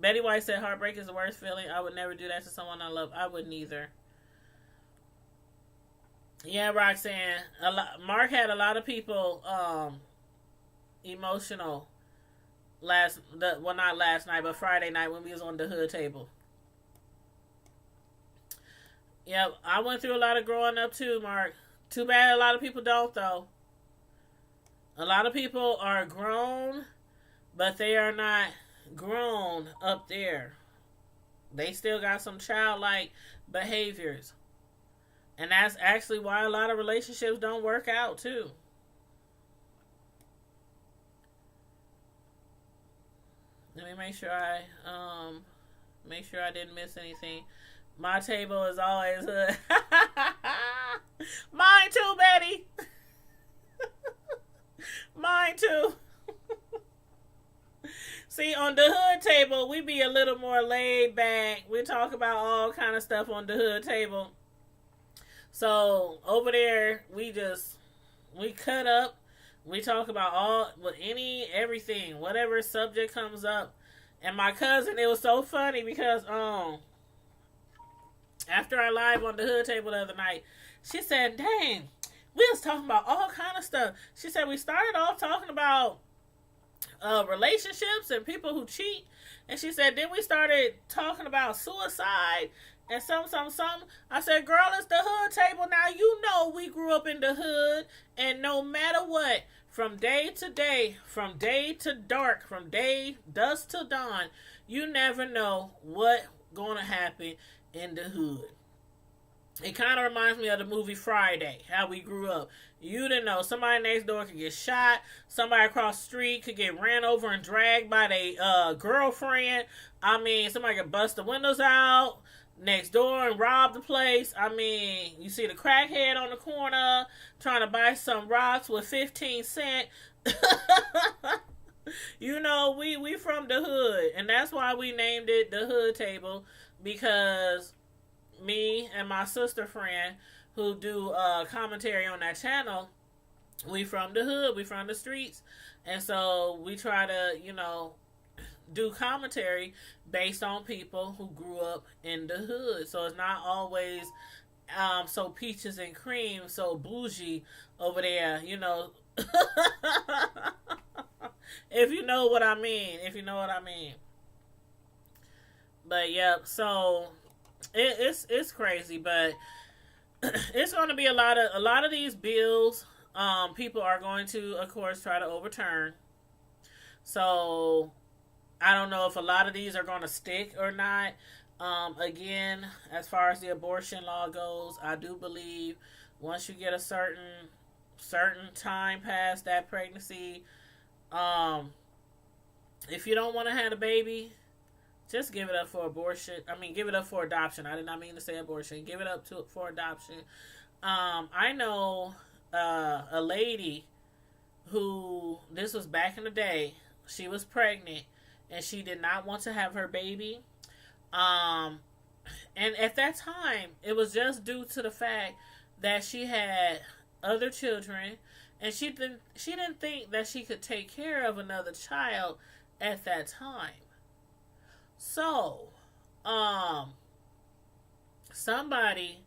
Betty White said heartbreak is the worst feeling. I would never do that to someone I love. I wouldn't either. Yeah, Roxanne. Mark had a lot of people emotional not last night, but Friday night when we was on the hood table. Yep, I went through a lot of growing up too, Mark. Too bad a lot of people don't though. A lot of people are grown, but they are not grown up there. They still got some childlike behaviors. And that's actually why a lot of relationships don't work out too. Let me make sure I didn't miss anything. My table is always hood. Mine too, Betty. Mine too. See, on the hood table, we be a little more laid back. We talk about all kind of stuff on the hood table. So over there, we cut up. We talk about everything, whatever subject comes up. And my cousin, it was so funny because after our live on the hood table the other night, she said, "Dang, we was talking about all kind of stuff." She said we started off talking about relationships and people who cheat, and she said then we started talking about suicide and some. I said, "Girl, it's the hood table now. You know we grew up in the hood, and no matter what, from day to day, from day to dark, from day dusk to dawn, you never know what gonna happen in the hood." It kind of reminds me of the movie Friday, how we grew up. You didn't know. Somebody next door could get shot. Somebody across the street could get ran over and dragged by their girlfriend. I mean, somebody could bust the windows out next door and rob the place. I mean, you see the crackhead on the corner trying to buy some rocks with 15 cents. You know, we from the hood. And that's why we named it the hood table, because me and my sister friend who do commentary on that channel, we from the hood, we from the streets, and so we try to, do commentary based on people who grew up in the hood. So it's not always so peaches and cream, so bougie over there, if you know what I mean. But yeah, so it's crazy, but it's going to be a lot of these bills. People are going to, of course, try to overturn. So I don't know if a lot of these are going to stick or not. Again, as far as the abortion law goes, I do believe once you get a certain time past that pregnancy, if you don't want to have a baby, just give it up for abortion. I mean, give it up for adoption. I did not mean to say abortion. Give it up for adoption. I know a lady who, this was back in the day, she was pregnant and she did not want to have her baby. And at that time, it was just due to the fact that she had other children and she didn't think that she could take care of another child at that time. So, somebody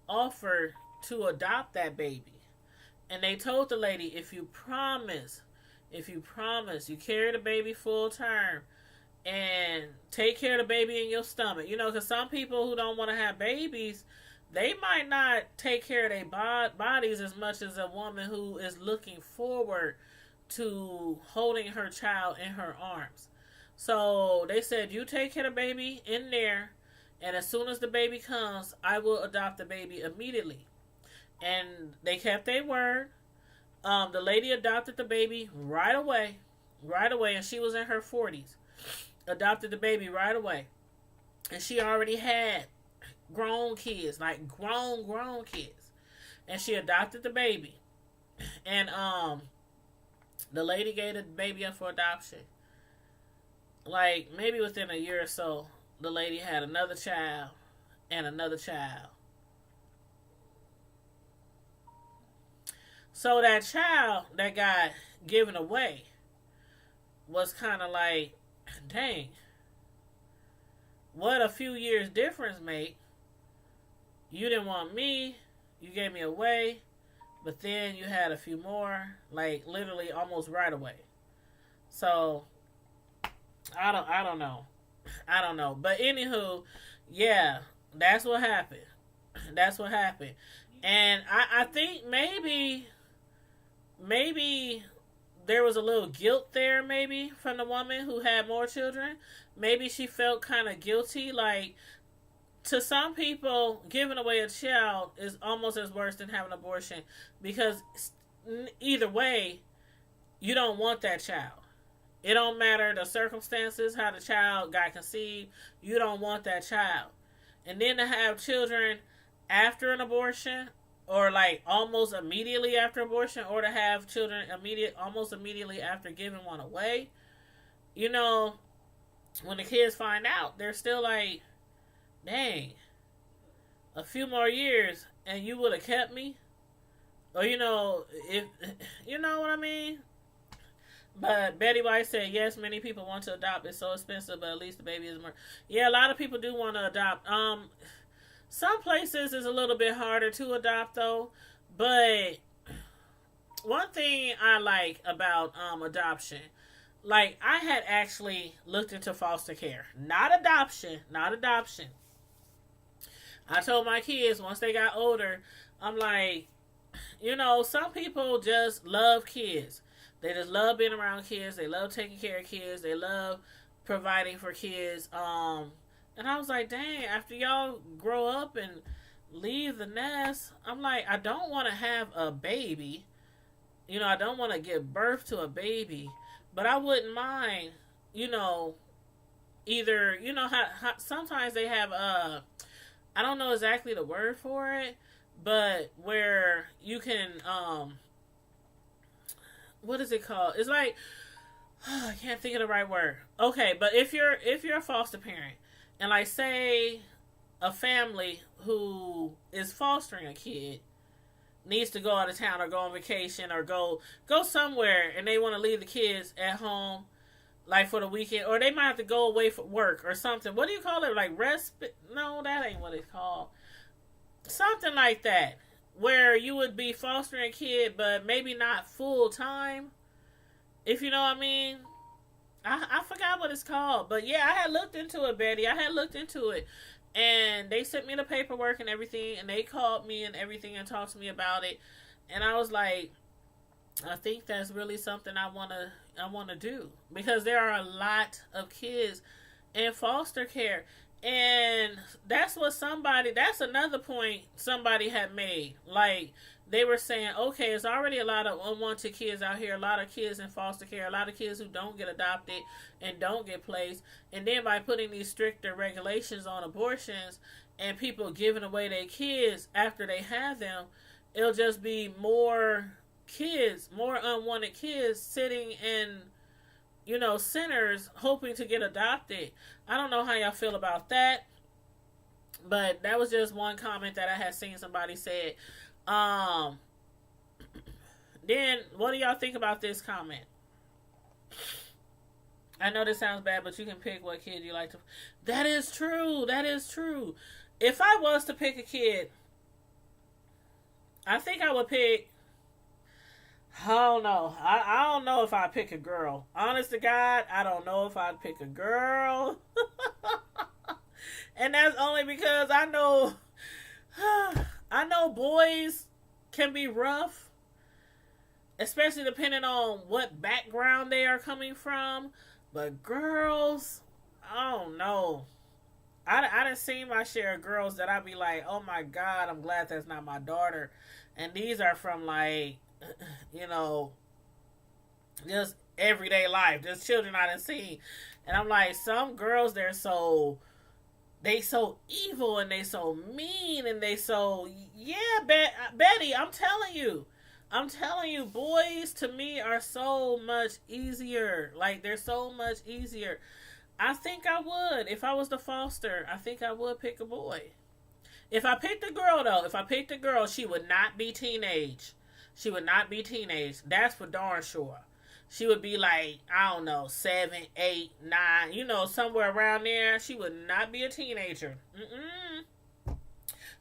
offered to adopt that baby. And they told the lady, if you promise, you carry the baby full term and take care of the baby in your stomach. Because some people who don't want to have babies, they might not take care of their bodies as much as a woman who is looking forward to holding her child in her arms. So they said, you take care of the baby in there, and as soon as the baby comes, I will adopt the baby immediately. And they kept their word. The lady adopted the baby right away, and she was in her 40s. Adopted the baby right away, and she already had grown kids, like grown kids, and she adopted the baby, and the lady gave the baby up for adoption. Like maybe within a year or so, the lady had another child and another child. So that child that got given away was kind of like, dang, what a few years difference make. You didn't want me, you gave me away, but then you had a few more, like literally almost right away. So I don't know. But anywho, yeah, that's what happened. That's what happened. And I think maybe there was a little guilt there, maybe, from the woman who had more children. Maybe she felt kind of guilty. Like, to some people, giving away a child is almost as worse than having an abortion, because either way, you don't want that child. It don't matter the circumstances, how the child got conceived. You don't want that child. And then to have children after an abortion, or like almost immediately after abortion, or to have children almost immediately after giving one away, you know, when the kids find out, they're still like, dang, a few more years and you would have kept me. Or, you know, if you know what I mean. But Betty White said, yes, many people want to adopt. It's so expensive, but at least the baby is more. Yeah, a lot of people do want to adopt. Some places is a little bit harder to adopt, though. But one thing I like about adoption, like, I had actually looked into foster care. Not adoption. I told my kids once they got older, I'm like, you know, some people just love kids. They just love being around kids. They love taking care of kids. They love providing for kids. And I was like, dang, after y'all grow up and leave the nest, I'm like, I don't want to have a baby. You know, I don't want to give birth to a baby. But I wouldn't mind, you know, either, you know, how sometimes they have, I don't know exactly the word for it, but where you can, what is it called? It's like, I can't think of the right word. Okay, but if you're a foster parent, and like say a family who is fostering a kid needs to go out of town or go on vacation or go somewhere, and they want to leave the kids at home, like for the weekend, or they might have to go away for work or something. What do you call it? Like respite? No, that ain't what it's called. Something like that, where you would be fostering a kid, but maybe not full time, if you know what I mean. I forgot what it's called, but yeah, I had looked into it, Betty. I had looked into it, and they sent me the paperwork and everything, and they called me and everything and talked to me about it, and I was like, I think that's really something I wanna do, because there are a lot of kids in foster care, and that's another point somebody had made. Like, they were saying, okay, it's already a lot of unwanted kids out here, a lot of kids in foster care, a lot of kids who don't get adopted and don't get placed. And then by putting these stricter regulations on abortions and people giving away their kids after they have them, it'll just be more kids, more unwanted kids sitting in, you know, centers hoping to get adopted. I don't know how y'all feel about that, but that was just one comment that I had seen somebody said. Then what do y'all think about this comment? I know this sounds bad, but you can pick what kid you like to. That is true. If I was to pick a kid, I think I would pick, I don't know. I don't know if I'd pick a girl. Honest to God, I don't know if I'd pick a girl. And that's only because I know I know boys can be rough, especially depending on what background they are coming from. But girls, I don't know. I done seen my share of girls that I be like, oh my God, I'm glad that's not my daughter. And these are from like, you know, just everyday life, just children I done seen. And I'm like, some girls, they so evil and they so mean and they so, yeah, Betty, I'm telling you, boys to me are so much easier. Like, they're so much easier. I think I would. If I was the foster, I think I would pick a boy. If I picked a girl, though, she would not be teenage. She would not be teenage. That's for darn sure. She would be like, I don't know, 7, 8, 9, somewhere around there. She would not be a teenager.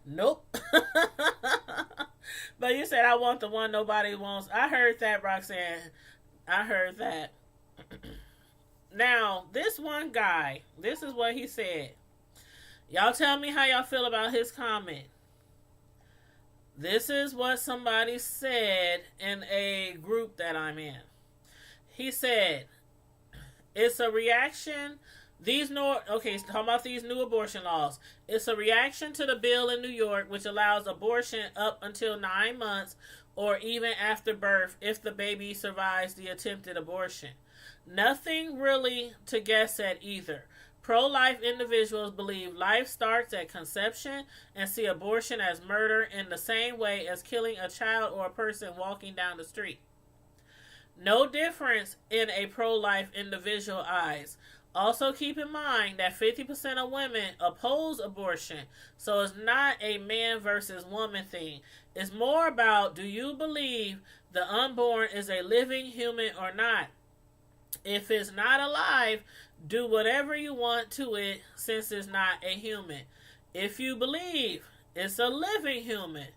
Nope. But you said I want the one nobody wants. I heard that, Roxanne. I heard that. Now, this one guy, this is what he said. Y'all tell me how y'all feel about his comment. This is what somebody said in a group that I'm in. He said, it's a reaction. Talking about these new abortion laws. It's a reaction to the bill in New York which allows abortion up until 9 months or even after birth if the baby survives the attempted abortion. Nothing really to guess at either. Pro-life individuals believe life starts at conception and see abortion as murder in the same way as killing a child or a person walking down the street. No difference in a pro-life individual eyes. Also keep in mind that 50% of women oppose abortion, so it's not a man versus woman thing. It's more about, do you believe the unborn is a living human or not? If it's not alive, do whatever you want to it since it's not a human. If you believe it's a living human,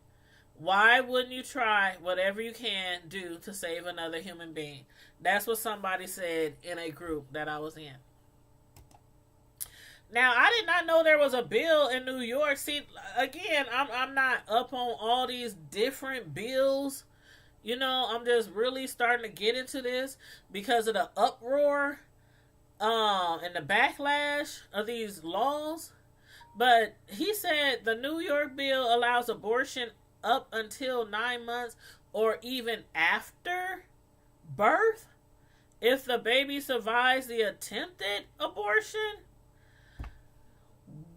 why wouldn't you try whatever you can do to save another human being? That's what somebody said in a group that I was in. Now, I did not know there was a bill in New York. See, again, I'm not up on all these different bills. I'm just really starting to get into this because of the uproar and the backlash of these laws. But he said the New York bill allows abortion up until 9 months or even after birth if the baby survives the attempted abortion.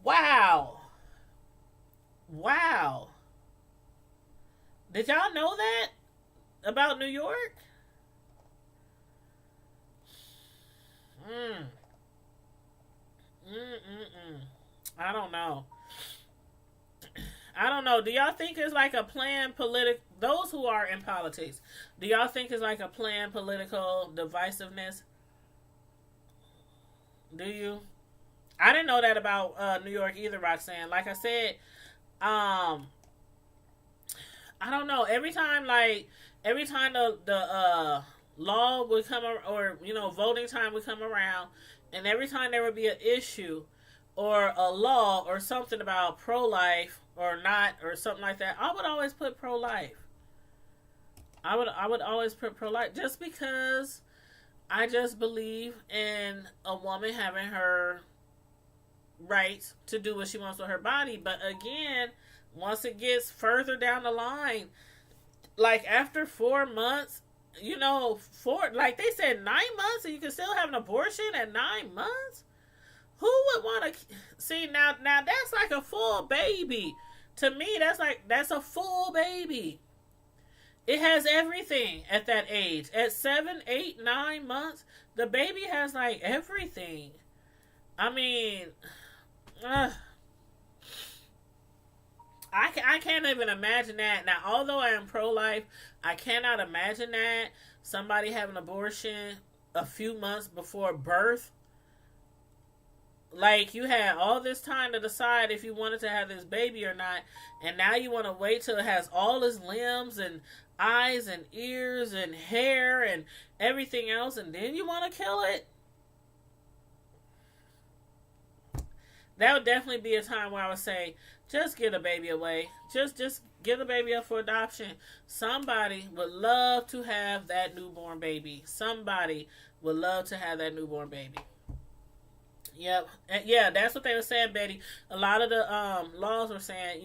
Wow. Did y'all know that about New York? I don't know. Do y'all think it's like a planned those who are in politics, do y'all think it's like a planned political divisiveness? Do you? I didn't know that about New York either, Roxanne. Like I said, I don't know. Every time the law would come, or voting time would come around, and every time there would be an issue or a law or something about pro-life or not or something like that, I would always put pro-life. I would always put pro-life just because I just believe in a woman having her rights to do what she wants with her body. But again, once it gets further down the line, like after 4 months, like they said 9 months and you can still have an abortion at 9 months? Who would want to see now that's like a full baby. To me, that's a full baby. It has everything at that age. At 7, 8, 9 months, the baby has like everything. I mean, I can't even imagine that. Now, although I am pro-life, I cannot imagine that somebody having an abortion a few months before birth. Like, you had all this time to decide if you wanted to have this baby or not, and now you want to wait till it has all its limbs and eyes and ears and hair and everything else, and then you want to kill it? That would definitely be a time where I would say, Just get a baby away. Just give the baby up for adoption. Somebody would love to have that newborn baby. Somebody would love to have that newborn baby. Yep. Yeah, that's what they were saying, Betty. A lot of the laws were saying,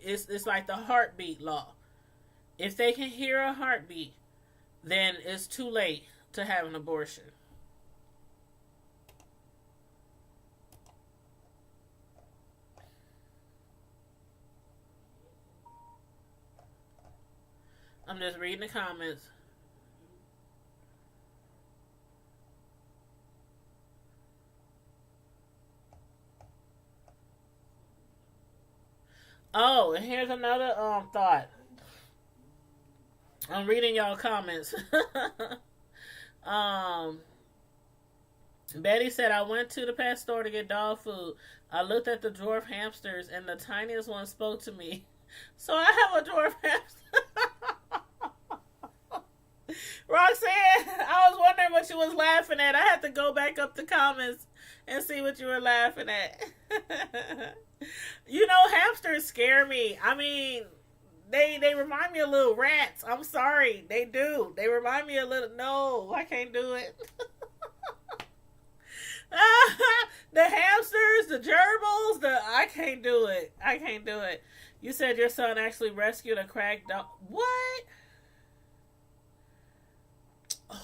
it's like the heartbeat law. If they can hear a heartbeat, then it's too late to have an abortion. I'm just reading the comments. Oh, and here's another thought. I'm reading y'all comments. um Betty said, I went to the pet store to get dog food. I looked at the dwarf hamsters and the tiniest one spoke to me. So I have a dwarf hamster. Roxanne, I was wondering what you was laughing at. I had to go back up the comments and see what you were laughing at. Hamsters scare me. I mean, they remind me of little rats. I'm sorry. They do. They remind me of little... No, I can't do it. The hamsters, the gerbils, I can't do it. I can't do it. You said your son actually rescued a cracked dog. What?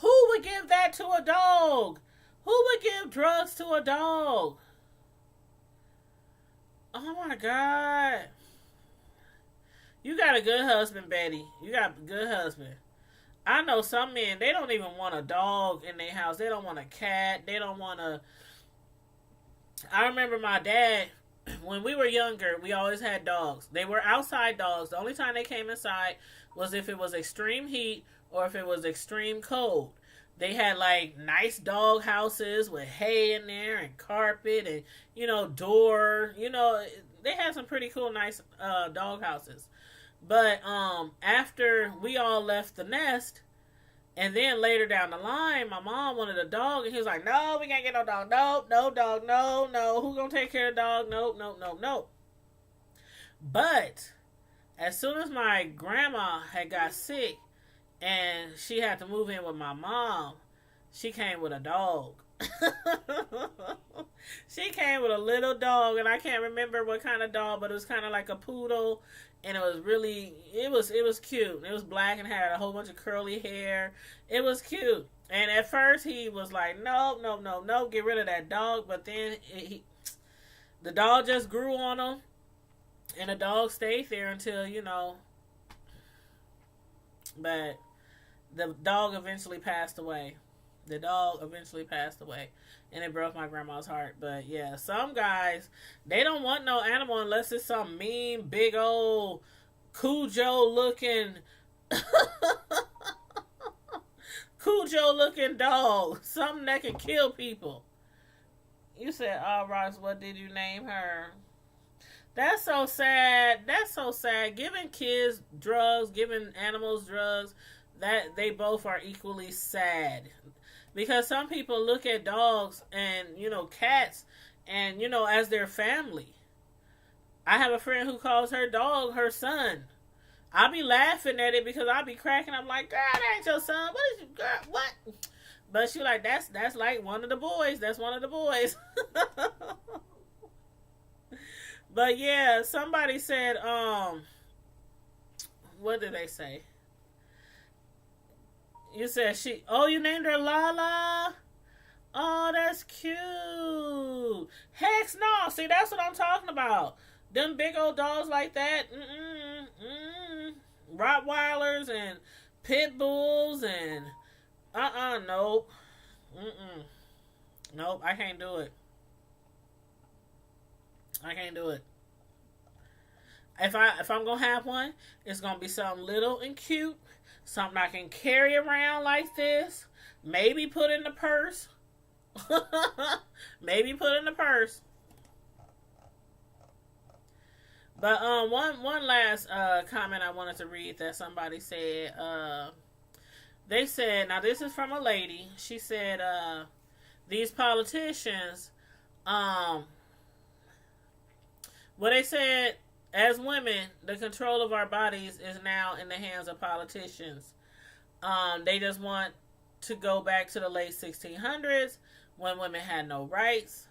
Who would give that to a dog? Who would give drugs to a dog? Oh my God. You got a good husband, Betty. You got a good husband. I know some men, they don't even want a dog in their house. They don't want a cat. They don't want a... I remember my dad, when we were younger, we always had dogs. They were outside dogs. The only time they came inside was if it was extreme heat or if it was extreme cold. They had like nice dog houses with hay in there and carpet and, door. They had some pretty cool, nice dog houses. But after we all left the nest, and then later down the line, my mom wanted a dog, and he was like, no, we can't get no dog. No, no dog, no. Who gonna take care of the dog? No. But as soon as my grandma had got sick, and she had to move in with my mom, she came with a dog. She came with a little dog, and I can't remember what kind of dog, but it was kind of like a poodle, and it was cute. It was black and had a whole bunch of curly hair. It was cute. And at first he was like, no, get rid of that dog. But then the dog just grew on him, and the dog stayed there until, but the dog eventually passed away. And it broke my grandma's heart. But yeah, some guys, they don't want no animal unless it's some mean, big old Cujo looking dog. Something that can kill people. You said, oh, Ross, what did you name her? That's so sad. Giving kids drugs, giving animals drugs, that they both are equally sad. Because some people look at dogs and, cats and, as their family. I have a friend who calls her dog her son. I'll be laughing at it because I'll be cracking. I'm like, girl, that ain't your son. What is you, girl? What? But she like, that's like one of the boys. That's one of the boys. But yeah, somebody said, what did they say? You said you named her Lala? Oh, that's cute. Heck no. See, that's what I'm talking about. Them big old dogs like that. Rottweilers and pit bulls and nope. Nope, I can't do it. If I'm gonna have one, it's gonna be something little and cute. Something I can carry around like this. Maybe put in the purse. But one last comment I wanted to read that somebody said. They said, now this is from a lady. She said, these politicians, well, they said as women, the control of our bodies is now in the hands of politicians. They just want to go back to the late 1600s when women had no rights.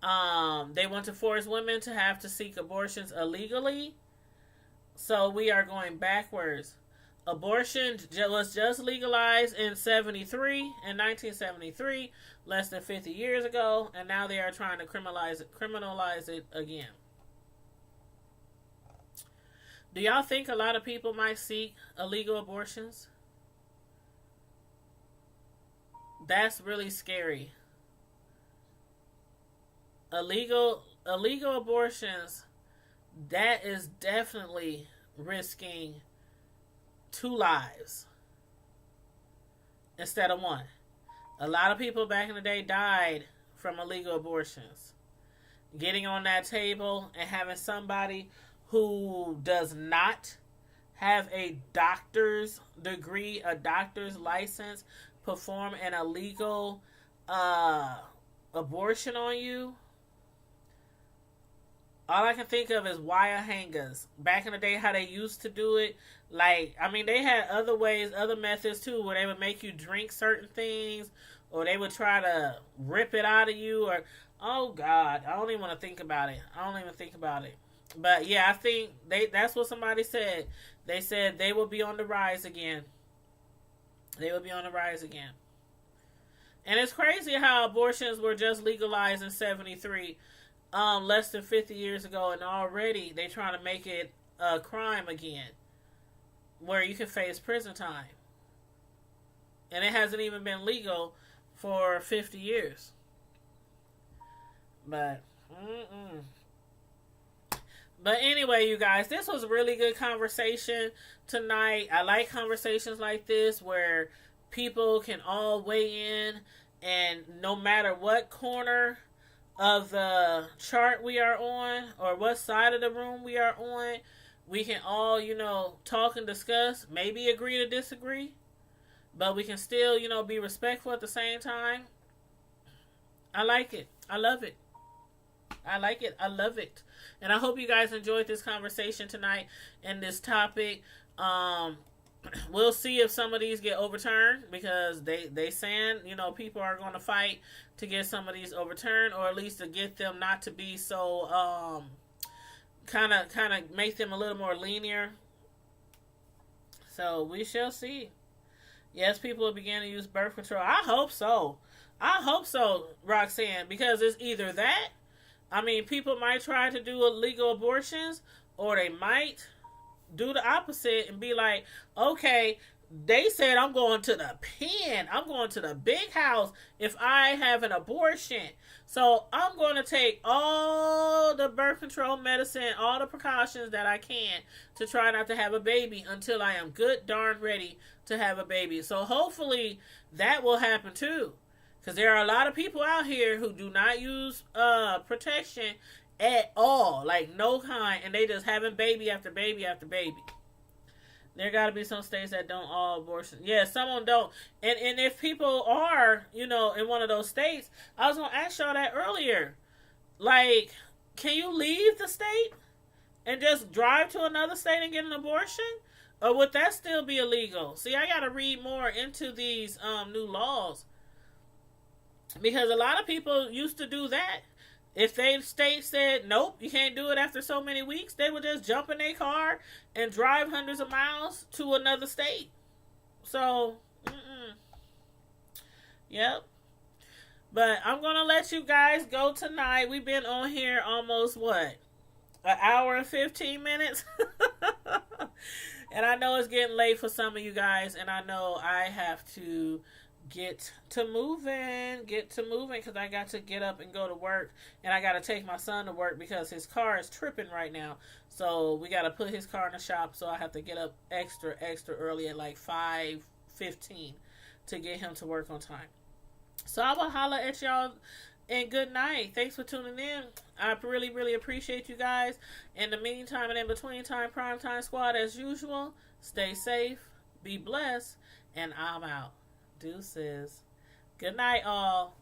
They want to force women to have to seek abortions illegally. So we are going backwards. Abortion was just legalized in 1973, less than 50 years ago, and now they are trying to criminalize it again. Do y'all think a lot of people might seek illegal abortions? That's really scary. Illegal abortions, that is definitely risking 2 lives instead of 1. A lot of people back in the day died from illegal abortions. Getting on that table and having somebody who does not have a doctor's degree, a doctor's license, perform an illegal abortion on you. All I can think of is wire hangers. Back in the day, how they used to do it. Like, I mean, they had other ways, other methods too, where they would make you drink certain things, or they would try to rip it out of you, or, oh God, I don't even want to think about it. But yeah, I think that's what somebody said. They said they will be on the rise again. And it's crazy how abortions were just legalized in 73. Less than 50 years ago, and already they trying to make it a crime again, where you can face prison time, and it hasn't even been legal for 50 years. But anyway, you guys, this was a really good conversation tonight. I like conversations like this where people can all weigh in, and no matter what corner of the chart we are on, or what side of the room we are on, we can all, talk and discuss, maybe agree to disagree, but we can still, be respectful at the same time. I like it. I love it. And I hope you guys enjoyed this conversation tonight and this topic. We'll see if some of these get overturned, because they saying, people are going to fight to get some of these overturned, or at least to get them not to be so, kind of make them a little more linear. So we shall see. Yes, people will begin to use birth control. I hope so, Roxanne, because it's either that, I mean, people might try to do illegal abortions, or they might do the opposite and be like, okay, they said I'm going to the pen, I'm going to the big house if I have an abortion, so I'm going to take all the birth control medicine, all the precautions that I can to try not to have a baby until I am good darn ready to have a baby. So hopefully that will happen too, because there are a lot of people out here who do not use protection at all, like no kind, and they just having baby after baby after baby. There got to be some states that don't all abortion. Yeah, some of them don't. And if people are, in one of those states, I was going to ask y'all that earlier. Like, can you leave the state and just drive to another state and get an abortion? Or would that still be illegal? See, I got to read more into these new laws, because a lot of people used to do that. If they state said, nope, you can't do it after so many weeks, they would just jump in their car and drive hundreds of miles to another state. So, yep. But I'm going to let you guys go tonight. We've been on here almost, an hour and 15 minutes? And I know it's getting late for some of you guys, and I know I have to get to moving, because I got to get up and go to work, and I got to take my son to work because his car is tripping right now. So we got to put his car in the shop, so I have to get up extra early at like 5:15 to get him to work on time. So I will holler at y'all, and good night. Thanks for tuning in. I really appreciate you guys. In the meantime and in between time, Primetime Squad, as usual, stay safe, be blessed, and I'm out. Deuces. Good night, all.